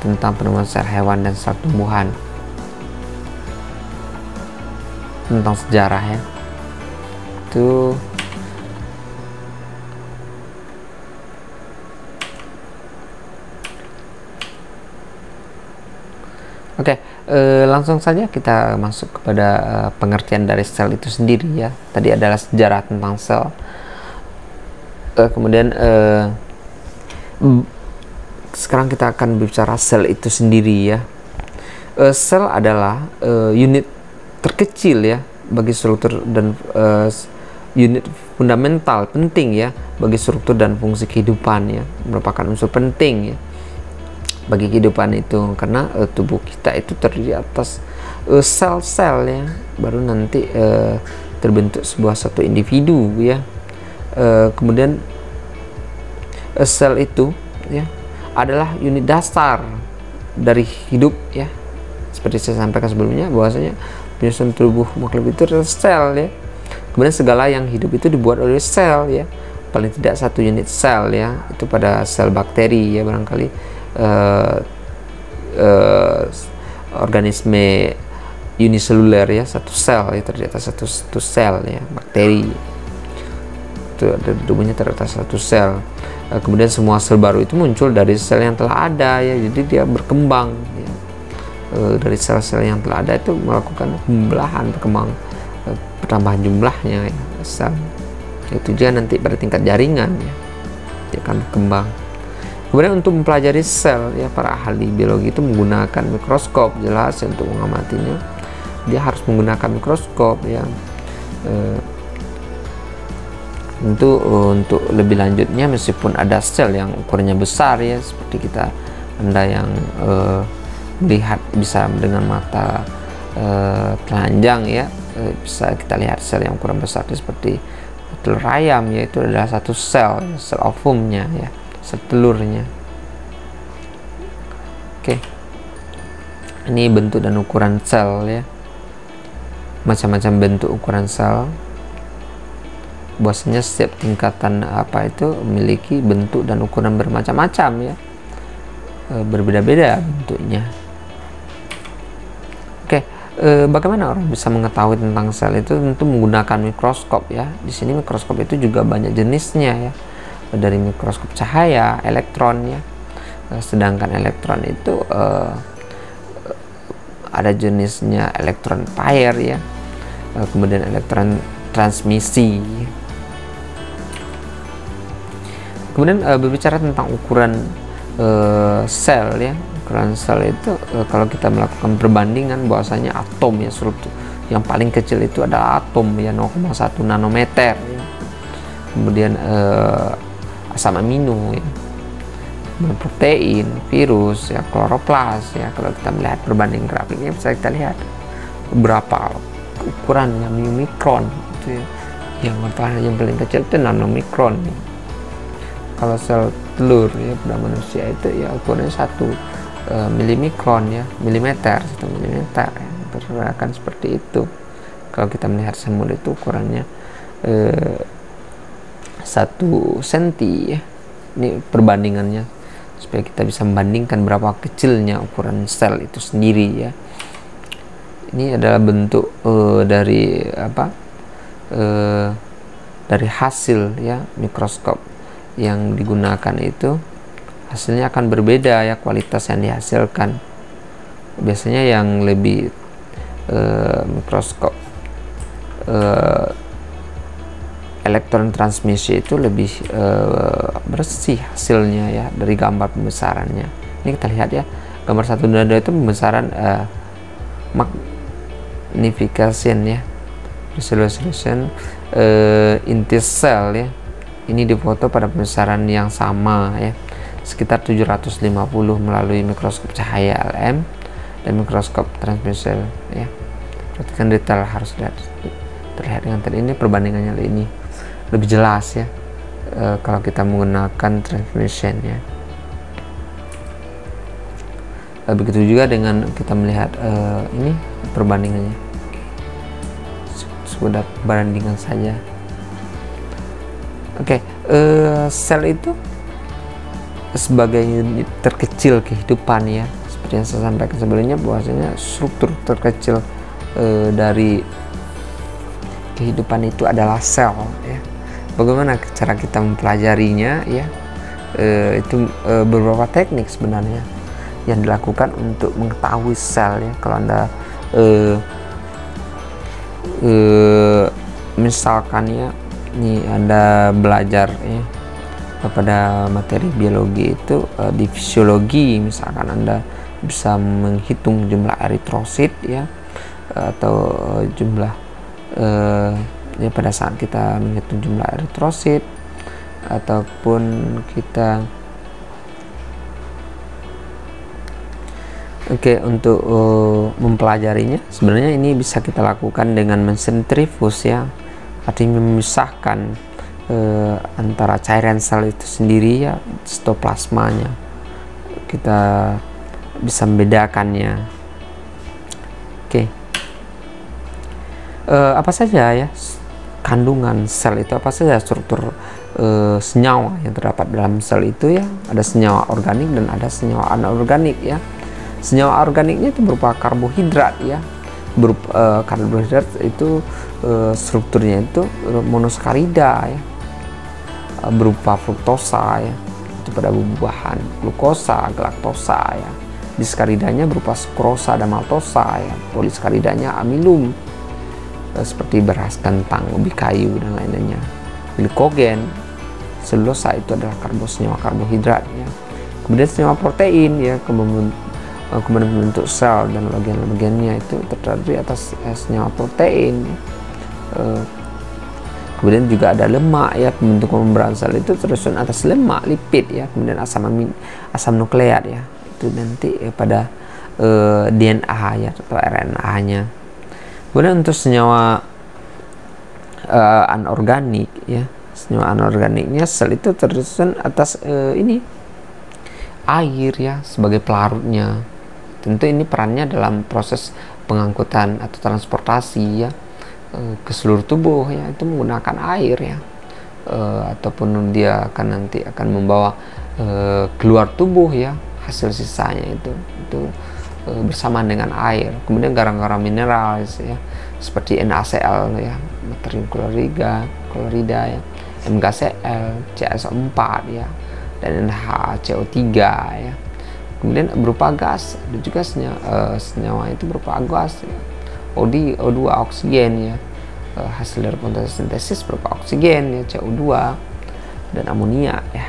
tentang penemuan sel hewan dan sel tumbuhan, tentang sejarah ya. Itu oke, langsung saja kita masuk kepada pengertian dari sel itu sendiri ya. Tadi adalah sejarah tentang sel. Kemudian sekarang kita akan bicara sel itu sendiri ya. Sel adalah unit terkecil ya bagi struktur dan unit fundamental penting ya bagi struktur dan fungsi kehidupan ya, merupakan unsur penting ya bagi kehidupan itu, karena tubuh kita itu terdiri atas sel-sel ya, baru nanti terbentuk sebuah satu individu ya. Kemudian sel itu ya adalah unit dasar dari hidup ya, seperti saya sampaikan sebelumnya bahwasanya penyusun tubuh makhluk itu adalah sel ya. Kemudian segala yang hidup itu dibuat oleh sel ya, paling tidak satu unit sel ya, itu pada sel bakteri ya barangkali. Organisme uniseluler ya, satu sel ya, terdiri atas satu sel ya, bakteri itu tubuhnya terdiri atas satu sel. Kemudian semua sel baru itu muncul dari sel yang telah ada ya, jadi dia berkembang ya. Dari sel-sel yang telah ada itu melakukan pembelahan, berkembang, pertambahan jumlahnya ya, sel itu juga nanti pada tingkat jaringan ya, dia akan berkembang. Kemudian untuk mempelajari sel ya, para ahli biologi itu menggunakan mikroskop, jelas ya, untuk mengamatinya dia harus menggunakan mikroskop ya. Tentu untuk lebih lanjutnya, meskipun ada sel yang ukurannya besar ya, seperti Anda yang melihat bisa dengan mata telanjang ya, bisa kita lihat sel yang ukuran besar seperti telur ayam, yaitu adalah satu sel ovumnya ya, sel telurnya. Oke, ini bentuk dan ukuran sel ya, macam-macam bentuk ukuran sel. Bahwasanya setiap tingkatan memiliki bentuk dan ukuran bermacam-macam ya, berbeda-beda bentuknya. Oke, bagaimana orang bisa mengetahui tentang sel itu? Tentu menggunakan mikroskop ya. Di sini mikroskop itu juga banyak jenisnya ya, dari mikroskop cahaya, elektron ya. Sedangkan elektron itu ada jenisnya elektron pair ya, kemudian elektron transmisi. Kemudian berbicara tentang ukuran sel ya, ukuran sel itu kalau kita melakukan perbandingan bahwasanya atom ya, struktur yang paling kecil itu adalah atom ya, 0,1 nanometer ya. Kemudian asam amino ya, protein, virus ya, kloroplas ya. Kalau kita melihat perbandingan grafiknya bisa kita lihat berapa ukurannya, mikron itu ya. Yang paling kecil itu nanomikron ya. Kalau sel telur ya pada manusia itu ya ukurannya 1 milimikron ya, milimeter, 1 milimeter ya, pergerakan seperti itu. Kalau kita melihat semut itu ukurannya 1 senti ya. Ini perbandingannya supaya kita bisa membandingkan berapa kecilnya ukuran sel itu sendiri ya. Ini adalah bentuk dari dari hasil ya mikroskop yang digunakan itu, hasilnya akan berbeda ya, kualitas yang dihasilkan. Biasanya yang lebih mikroskop elektron transmisi itu lebih bersih hasilnya ya, dari gambar pembesarannya. Ini kita lihat ya, gambar 1 dan 2 itu pembesaran magnification ya, resolution inti sel ya. Ini difoto pada pembesaran yang sama ya, sekitar 750 melalui mikroskop cahaya LM dan mikroskop transmisi ya. Perhatikan detail, harus terlihat dengan tadi. Ini perbandingannya ini lebih jelas ya kalau kita menggunakan transmission ya. Begitu juga dengan kita melihat ini perbandingannya. Sekedar perbandingan saja. Oke, sel itu sebagai unit terkecil kehidupan ya, seperti yang saya sampaikan sebelumnya, bahwasanya struktur terkecil dari kehidupan itu adalah sel ya. Bagaimana cara kita mempelajarinya ya? Itu beberapa teknik sebenarnya yang dilakukan untuk mengetahui sel ya. Kalau Anda misalkan ya, nih Anda belajar ya pada materi biologi itu di fisiologi, misalkan Anda bisa menghitung jumlah eritrosit ya, atau jumlah ya pada saat kita menghitung jumlah eritrosit, ataupun kita untuk mempelajarinya, sebenarnya ini bisa kita lakukan dengan mensentrifus ya, artinya memisahkan antara cairan sel itu sendiri ya, sitoplasmanya, kita bisa membedakannya. Apa saja ya kandungan sel itu, apa saja struktur senyawa yang terdapat dalam sel itu ya? Ada senyawa organik dan ada senyawa anorganik ya. Senyawa organiknya itu berupa karbohidrat ya, berupa karbohidrat itu strukturnya itu monoskarida ya, berupa fruktosa ya, itu pada buah-buahan, glukosa, galaktosa ya. Diskaridanya berupa sukrosa dan maltosa ya. Poliskaridanya amilum, seperti beras, kentang, ubi kayu dan lain-lainnya. Glikogen, selulosa itu adalah senyawa karbohidrat ya. Kemudian senyawa protein ya, kemudian membentuk sel dan bagian-bagiannya itu terdiri atas senyawa protein. Kemudian juga ada lemak ya, pembentukan membran sel itu tersusun atas lemak, lipid ya, kemudian asam nukleat ya, itu nanti pada DNA ya atau RNA-nya. Kemudian untuk senyawa anorganik ya, senyawa anorganiknya sel itu tersusun atas ini air ya sebagai pelarutnya. Tentu ini perannya dalam proses pengangkutan atau transportasi ya ke seluruh tubuh ya, itu menggunakan air ya, ataupun dia nanti akan membawa keluar tubuh ya hasil sisanya itu bersamaan dengan air. Kemudian garam-garam mineral ya, seperti NaCl ya, natrium klorida ya, MgCl, CaSO4 ya, dan NaCO3 ya. Kemudian berupa gas, ada juga senyawa itu berupa gas ya. O2 oksigen ya, hasil dari fotosintesis berupa oksigen ya, CO2 dan amonia ya.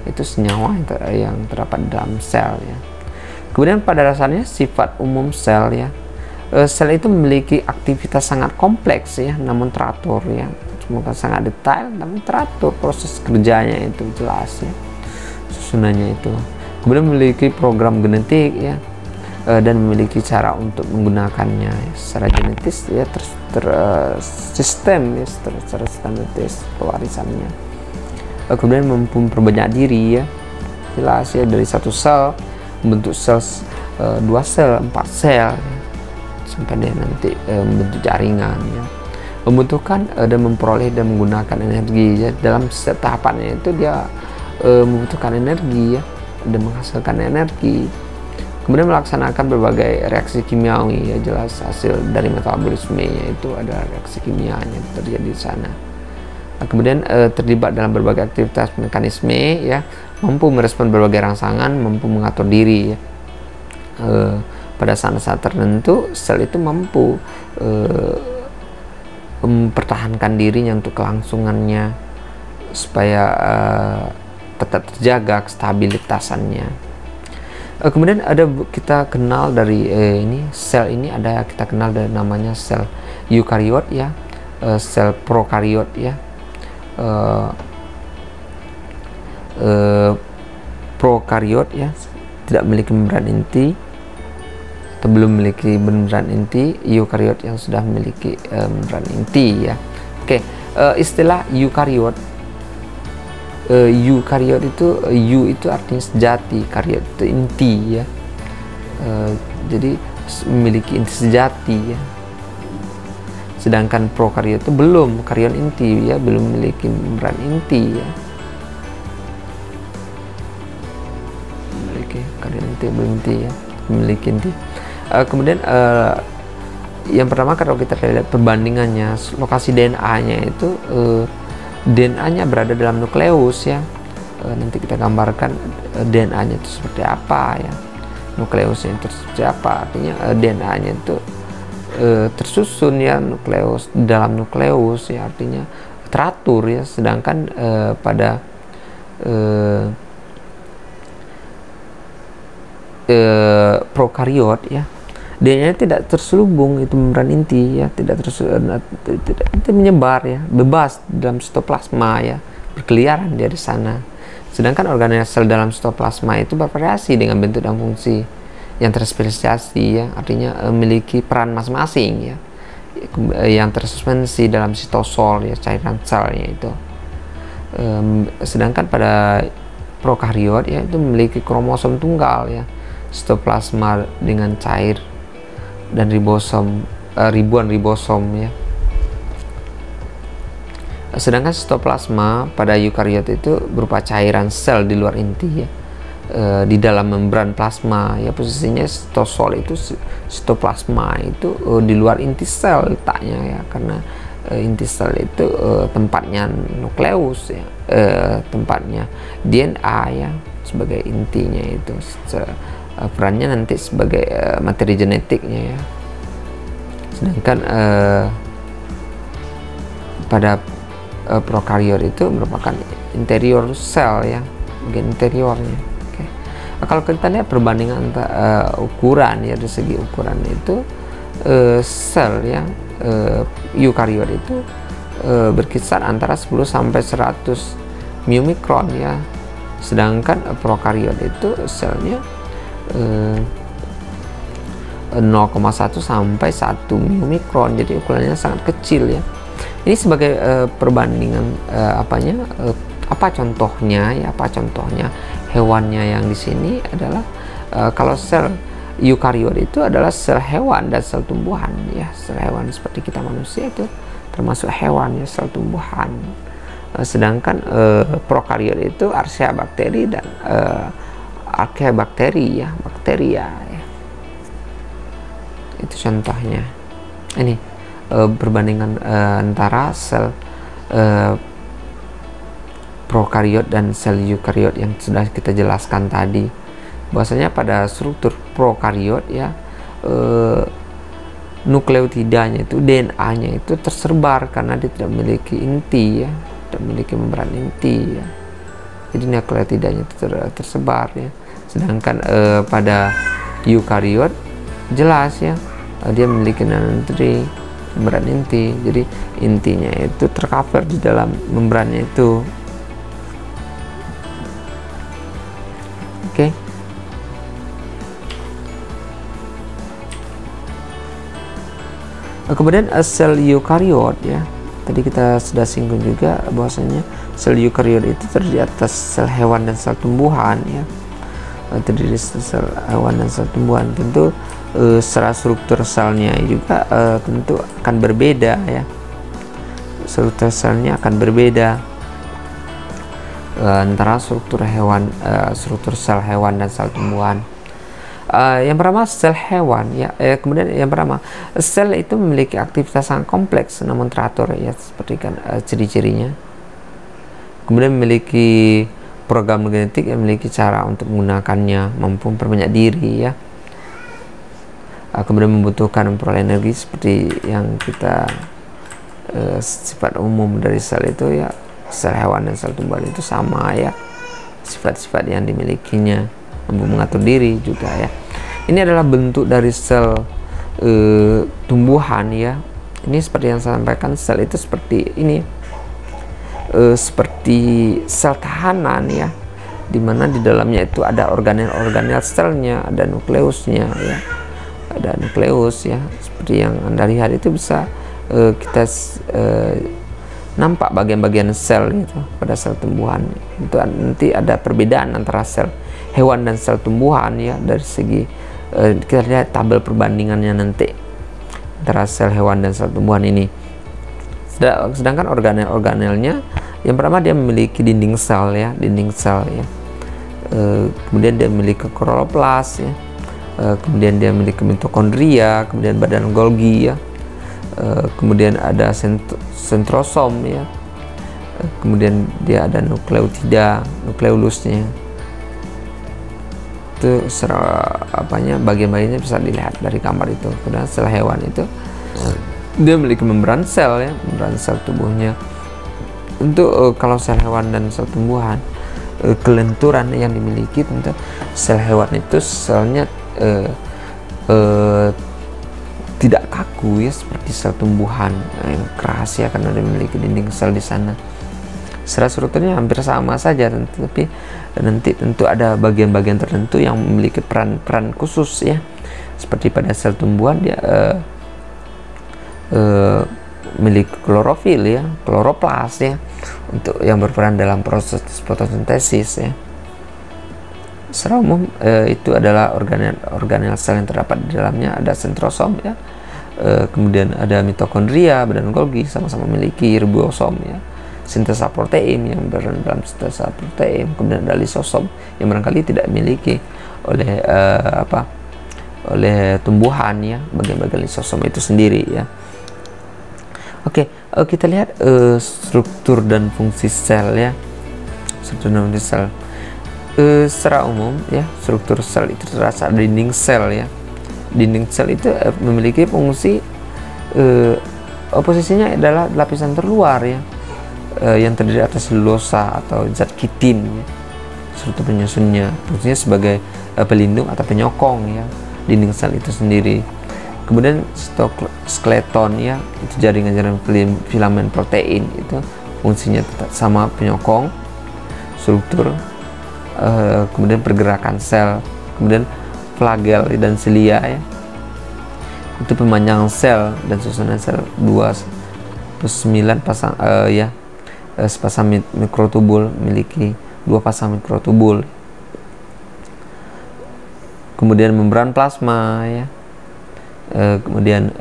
Itu senyawa yang terdapat dalam sel ya. Kemudian pada dasarnya sifat umum sel ya, sel itu memiliki aktivitas sangat kompleks ya, namun teratur ya, bukan sangat detail namun teratur proses kerjanya itu jelas ya, susunannya itu. Kemudian memiliki program genetik ya, dan memiliki cara untuk menggunakannya ya, secara genetis ya, sistem ya, secara standaris pewarisannya. Kemudian mampu memperbanyak diri ya, jelas ya, dari satu sel membentuk sel, 2 sel, 4 sel ya, sampai dia nanti membentuk jaringan ya, membutuhkan dan memperoleh dan menggunakan energi ya. Dalam setiap tahapannya itu dia membutuhkan energi ya, dan menghasilkan energi. Kemudian melaksanakan berbagai reaksi kimiawi ya, jelas hasil dari metabolismenya itu ada reaksi kimianya yang terjadi di sana. Nah, kemudian terlibat dalam berbagai aktivitas mekanisme ya, mampu merespon berbagai rangsangan, mampu mengatur diri ya. Pada saat-saat tertentu sel itu mampu mempertahankan dirinya untuk kelangsungannya supaya tetap terjaga stabilitasannya. Kemudian ada kita kenal dari ini sel ini, ada kita kenal dari namanya sel eukariot ya, sel prokariot ya. Prokariot ya tidak memiliki membran inti atau belum memiliki membran inti. Eukariot yang sudah memiliki membran inti ya. Istilah eukariot, eukariot itu, eu itu artinya sejati, kariot itu inti ya. Jadi memiliki inti sejati ya. Sedangkan prokariot itu belum, karyon inti ya, belum memiliki membran inti ya. Memiliki karyon inti, belum inti ya, memiliki inti. Kemudian yang pertama kalau kita lihat perbandingannya, lokasi DNA-nya itu DNA-nya berada dalam nukleus ya. Nanti kita gambarkan DNA-nya itu seperti apa ya, nukleusnya itu seperti apa. Artinya DNA-nya itu tersusun ya, nukleus dalam nukleus ya, artinya teratur ya. Sedangkan pada prokariot ya, DNA tidak terselubung itu membran inti ya, tidak menyebar ya, bebas dalam sitoplasma ya, berkeliaran dari sana. Sedangkan organel sel dalam sitoplasma itu bervariasi dengan bentuk dan fungsi yang terspesiasi ya, artinya memiliki peran masing-masing ya, yang tersuspensi dalam sitosol ya, cairan selnya itu. Sedangkan pada prokariot ya, itu memiliki kromosom tunggal ya, sitoplasma dengan cair dan ribosom, ribuan ribosom ya. Sedangkan sitoplasma pada eukariot itu berupa cairan sel di luar inti ya, di dalam membran plasma ya. Posisinya sitosol itu, sitoplasma itu di luar inti sel letaknya ya, karena inti sel itu tempatnya nukleus ya, tempatnya DNA ya, sebagai intinya itu. Perannya nanti sebagai materi genetiknya ya. Sedangkan pada prokariot itu merupakan interior sel ya, bagian interiornya. Kalau kita lihat perbandingan ukuran ya, dari segi ukuran itu sel ya, eukariot itu berkisar antara 10 sampai 100 μmikron ya. Sedangkan prokariot itu selnya 0,1 sampai 1 μmikron, jadi ukurannya sangat kecil ya. Ini sebagai perbandingan apa contohnya ya, apa contohnya hewannya yang di sini adalah kalau sel eukariot itu adalah sel hewan dan sel tumbuhan ya. Sel hewan seperti kita manusia itu termasuk hewan ya, sel tumbuhan. Sedangkan prokariot itu archaea bakteri dan archaea bakteri ya, bakteria ya. Itu contohnya. Ini perbandingan antara sel prokariot dan sel eukariot yang sudah kita jelaskan tadi. Bahwasanya pada struktur prokariot ya, nukleotidanya itu, DNA-nya itu tersebar karena dia tidak memiliki inti ya, tidak memiliki membran inti ya. Jadi nukleotidanya itu tersebar ya. Sedangkan pada eukariot jelas ya, dia memiliki nanotri, membran inti. Jadi intinya itu tercover di dalam membrannya itu. Oke. Kemudian sel eukariot ya, tadi kita sudah singgung juga bahwasanya sel eukariot itu terdiri atas sel hewan dan sel tumbuhan ya. Terdiri sel hewan dan sel tumbuhan. Tentu secara struktur selnya juga tentu akan berbeda ya. Struktur selnya akan berbeda antara struktur sel hewan dan sel tumbuhan. Yang pertama sel hewan ya, kemudian yang pertama sel itu memiliki aktivitas sangat kompleks namun teratur ya, seperti kan ciri-cirinya. Kemudian memiliki program genetik yang memiliki cara untuk menggunakannya, mampu memperbanyak diri ya. Kemudian membutuhkan memperoleh energi seperti yang kita sifat umum dari sel itu ya, sel hewan dan sel tumbuhan itu sama ya, sifat-sifat yang dimilikinya, mampu mengatur diri juga ya. Ini adalah bentuk dari sel tumbuhan ya. Ini seperti yang saya sampaikan, sel itu seperti ini, seperti sel tahanan ya, dimana di dalamnya itu ada organel-organel selnya, ada nukleusnya ya, ada nukleus ya, seperti yang Anda lihat itu bisa kita nampak bagian-bagian sel gitu pada sel tumbuhan. Itu nanti ada perbedaan antara sel hewan dan sel tumbuhan ya, dari segi Kita lihat tabel perbandingannya nanti antara sel hewan dan sel tumbuhan ini. Sedangkan organel-organelnya, yang pertama dia memiliki dinding sel ya, kemudian dia memiliki kloroplas ya, kemudian dia memiliki mitokondria, kemudian badan Golgi ya, kemudian ada sentrosom ya, kemudian dia ada nukleolusnya. Itu bagian-bagiannya bisa dilihat dari gambar itu. Kemudian sel hewan itu dia memiliki membran sel ya, membran sel tubuhnya. Untuk kalau sel hewan dan sel tumbuhan, kelenturan yang dimiliki tentu sel hewan itu selnya tidak kaku ya seperti sel tumbuhan yang keras ya, karena dia memiliki dinding sel di sana. Secara strukturnya hampir sama saja, tapi nanti tentu ada bagian-bagian tertentu yang memiliki peran-peran khusus ya. Seperti pada sel tumbuhan dia milik klorofil ya, kloroplas ya, untuk yang berperan dalam proses fotosintesis ya. Secara umum itu adalah organel sel yang terdapat di dalamnya. Ada sentrosom ya, kemudian ada mitokondria, badan Golgi, sama-sama memiliki ribosom ya, sintesa protein yang berperan dalam sintesa protein. Kemudian ada lisosom yang barangkali tidak dimiliki oleh oleh tumbuhan ya, bagian-bagian lisosom itu sendiri ya. Oke, kita lihat struktur dan fungsi sel ya. Struktur dan fungsi sel. Secara umum ya, struktur sel itu terasa dinding sel ya. Dinding sel itu memiliki fungsi posisinya adalah lapisan terluar ya, yang terdiri atas selulosa atau zat kitin ya. Struktur penyusunnya fungsinya sebagai pelindung atau penyokong ya, dinding sel itu sendiri. Kemudian skeleton ya, itu jaringan-jaringan filamen protein, itu fungsinya tetap sama, penyokong struktur. Kemudian pergerakan sel. Kemudian flagel dan silia ya, itu pemanjangan sel dan susunan sel. 29 pasang sepasang mikrotubul, memiliki 2 pasang mikrotubul. Kemudian membran plasma ya, kemudian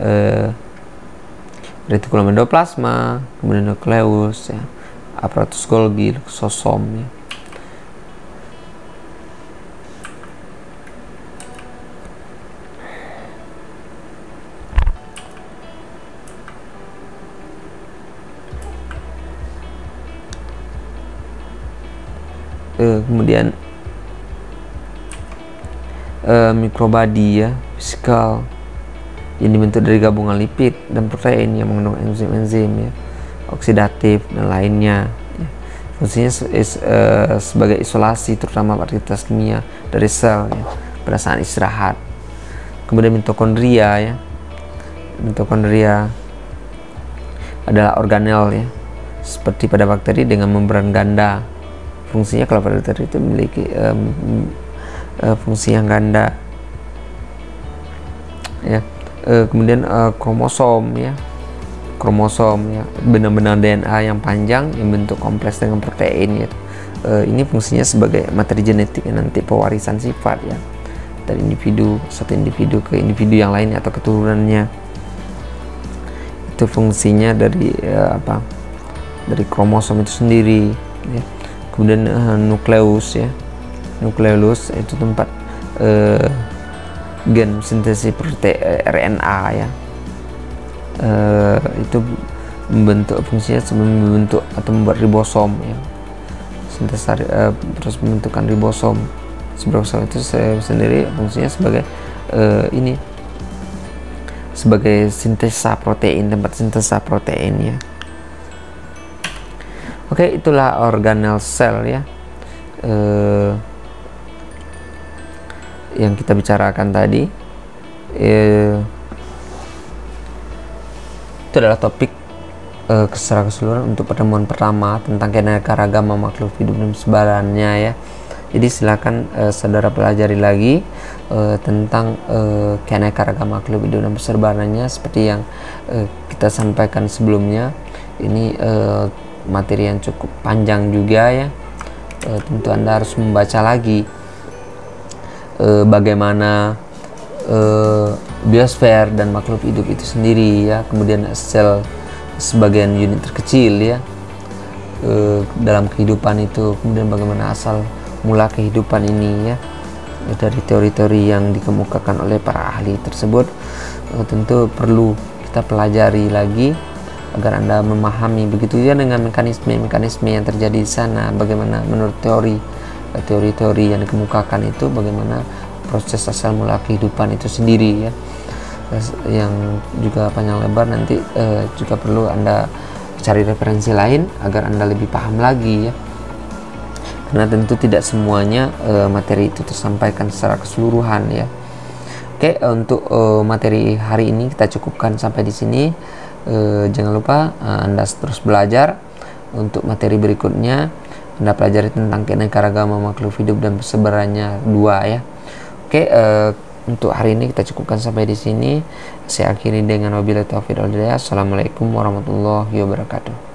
retikulum endoplasma, kemudian nukleus ya, aparatus Golgi, lisosom ya. Kemudian mikrobadi ya, fisikal, yang dibentuk dari gabungan lipid dan protein yang mengandung enzim-enzim ya, oksidatif dan lainnya ya. Fungsinya sebagai isolasi terutama aktivitas kimia dari sel ya, pada saat istirahat. Kemudian mitokondria ya, mitokondria adalah organel ya, seperti pada bakteri dengan membran ganda. Fungsinya kalau pada bakteri itu memiliki fungsi yang ganda ya. Kemudian kromosom ya, benang-benang DNA yang panjang yang bentuk kompleks dengan protein ya. Ini fungsinya sebagai materi genetik yang nanti pewarisan sifat ya, dari satu individu ke individu yang lainnya atau keturunannya. Itu fungsinya dari dari kromosom itu sendiri ya. Kemudian nukleus ya, nukleus itu tempat gen sintesis RNA ya. Itu membentuk, fungsinya membentuk atau membuat ribosom ya, sintesa terus membentukkan ribosom. Ribosom itu sendiri fungsinya sebagai sebagai sintesa protein, tempat sintesa protein ya. Oke, itulah organel sel ya, yang kita bicarakan tadi. Itu adalah topik secara keseluruhan untuk pertemuan pertama tentang keanekaragaman makhluk hidup dan persebarannya ya. Jadi silakan saudara pelajari lagi tentang keanekaragaman makhluk hidup dan persebarannya seperti yang kita sampaikan sebelumnya. Ini materi yang cukup panjang juga ya. Tentu Anda harus membaca lagi bagaimana biosfer dan makhluk hidup itu sendiri ya, kemudian sel sebagian unit terkecil ya dalam kehidupan itu, kemudian bagaimana asal mula kehidupan ini ya, dari teori-teori yang dikemukakan oleh para ahli tersebut. Tentu perlu kita pelajari lagi agar Anda memahami, begitu ya dengan mekanisme-mekanisme yang terjadi di sana, bagaimana menurut teori-teori yang dikemukakan itu, bagaimana proses asal mula kehidupan itu sendiri ya, yang juga panjang lebar. Nanti juga perlu Anda cari referensi lain agar Anda lebih paham lagi ya, karena tentu tidak semuanya materi itu tersampaikan secara keseluruhan ya. Oke, untuk materi hari ini kita cukupkan sampai di sini. Jangan lupa Anda terus belajar. Untuk materi berikutnya Anda pelajari tentang keanekaragaman makhluk hidup dan persebarannya 2 ya. Oke, untuk hari ini kita cukupkan sampai di sini. Saya akhiri dengan wabillahi taufiq wal hidayah. Assalamualaikum warahmatullahi wabarakatuh.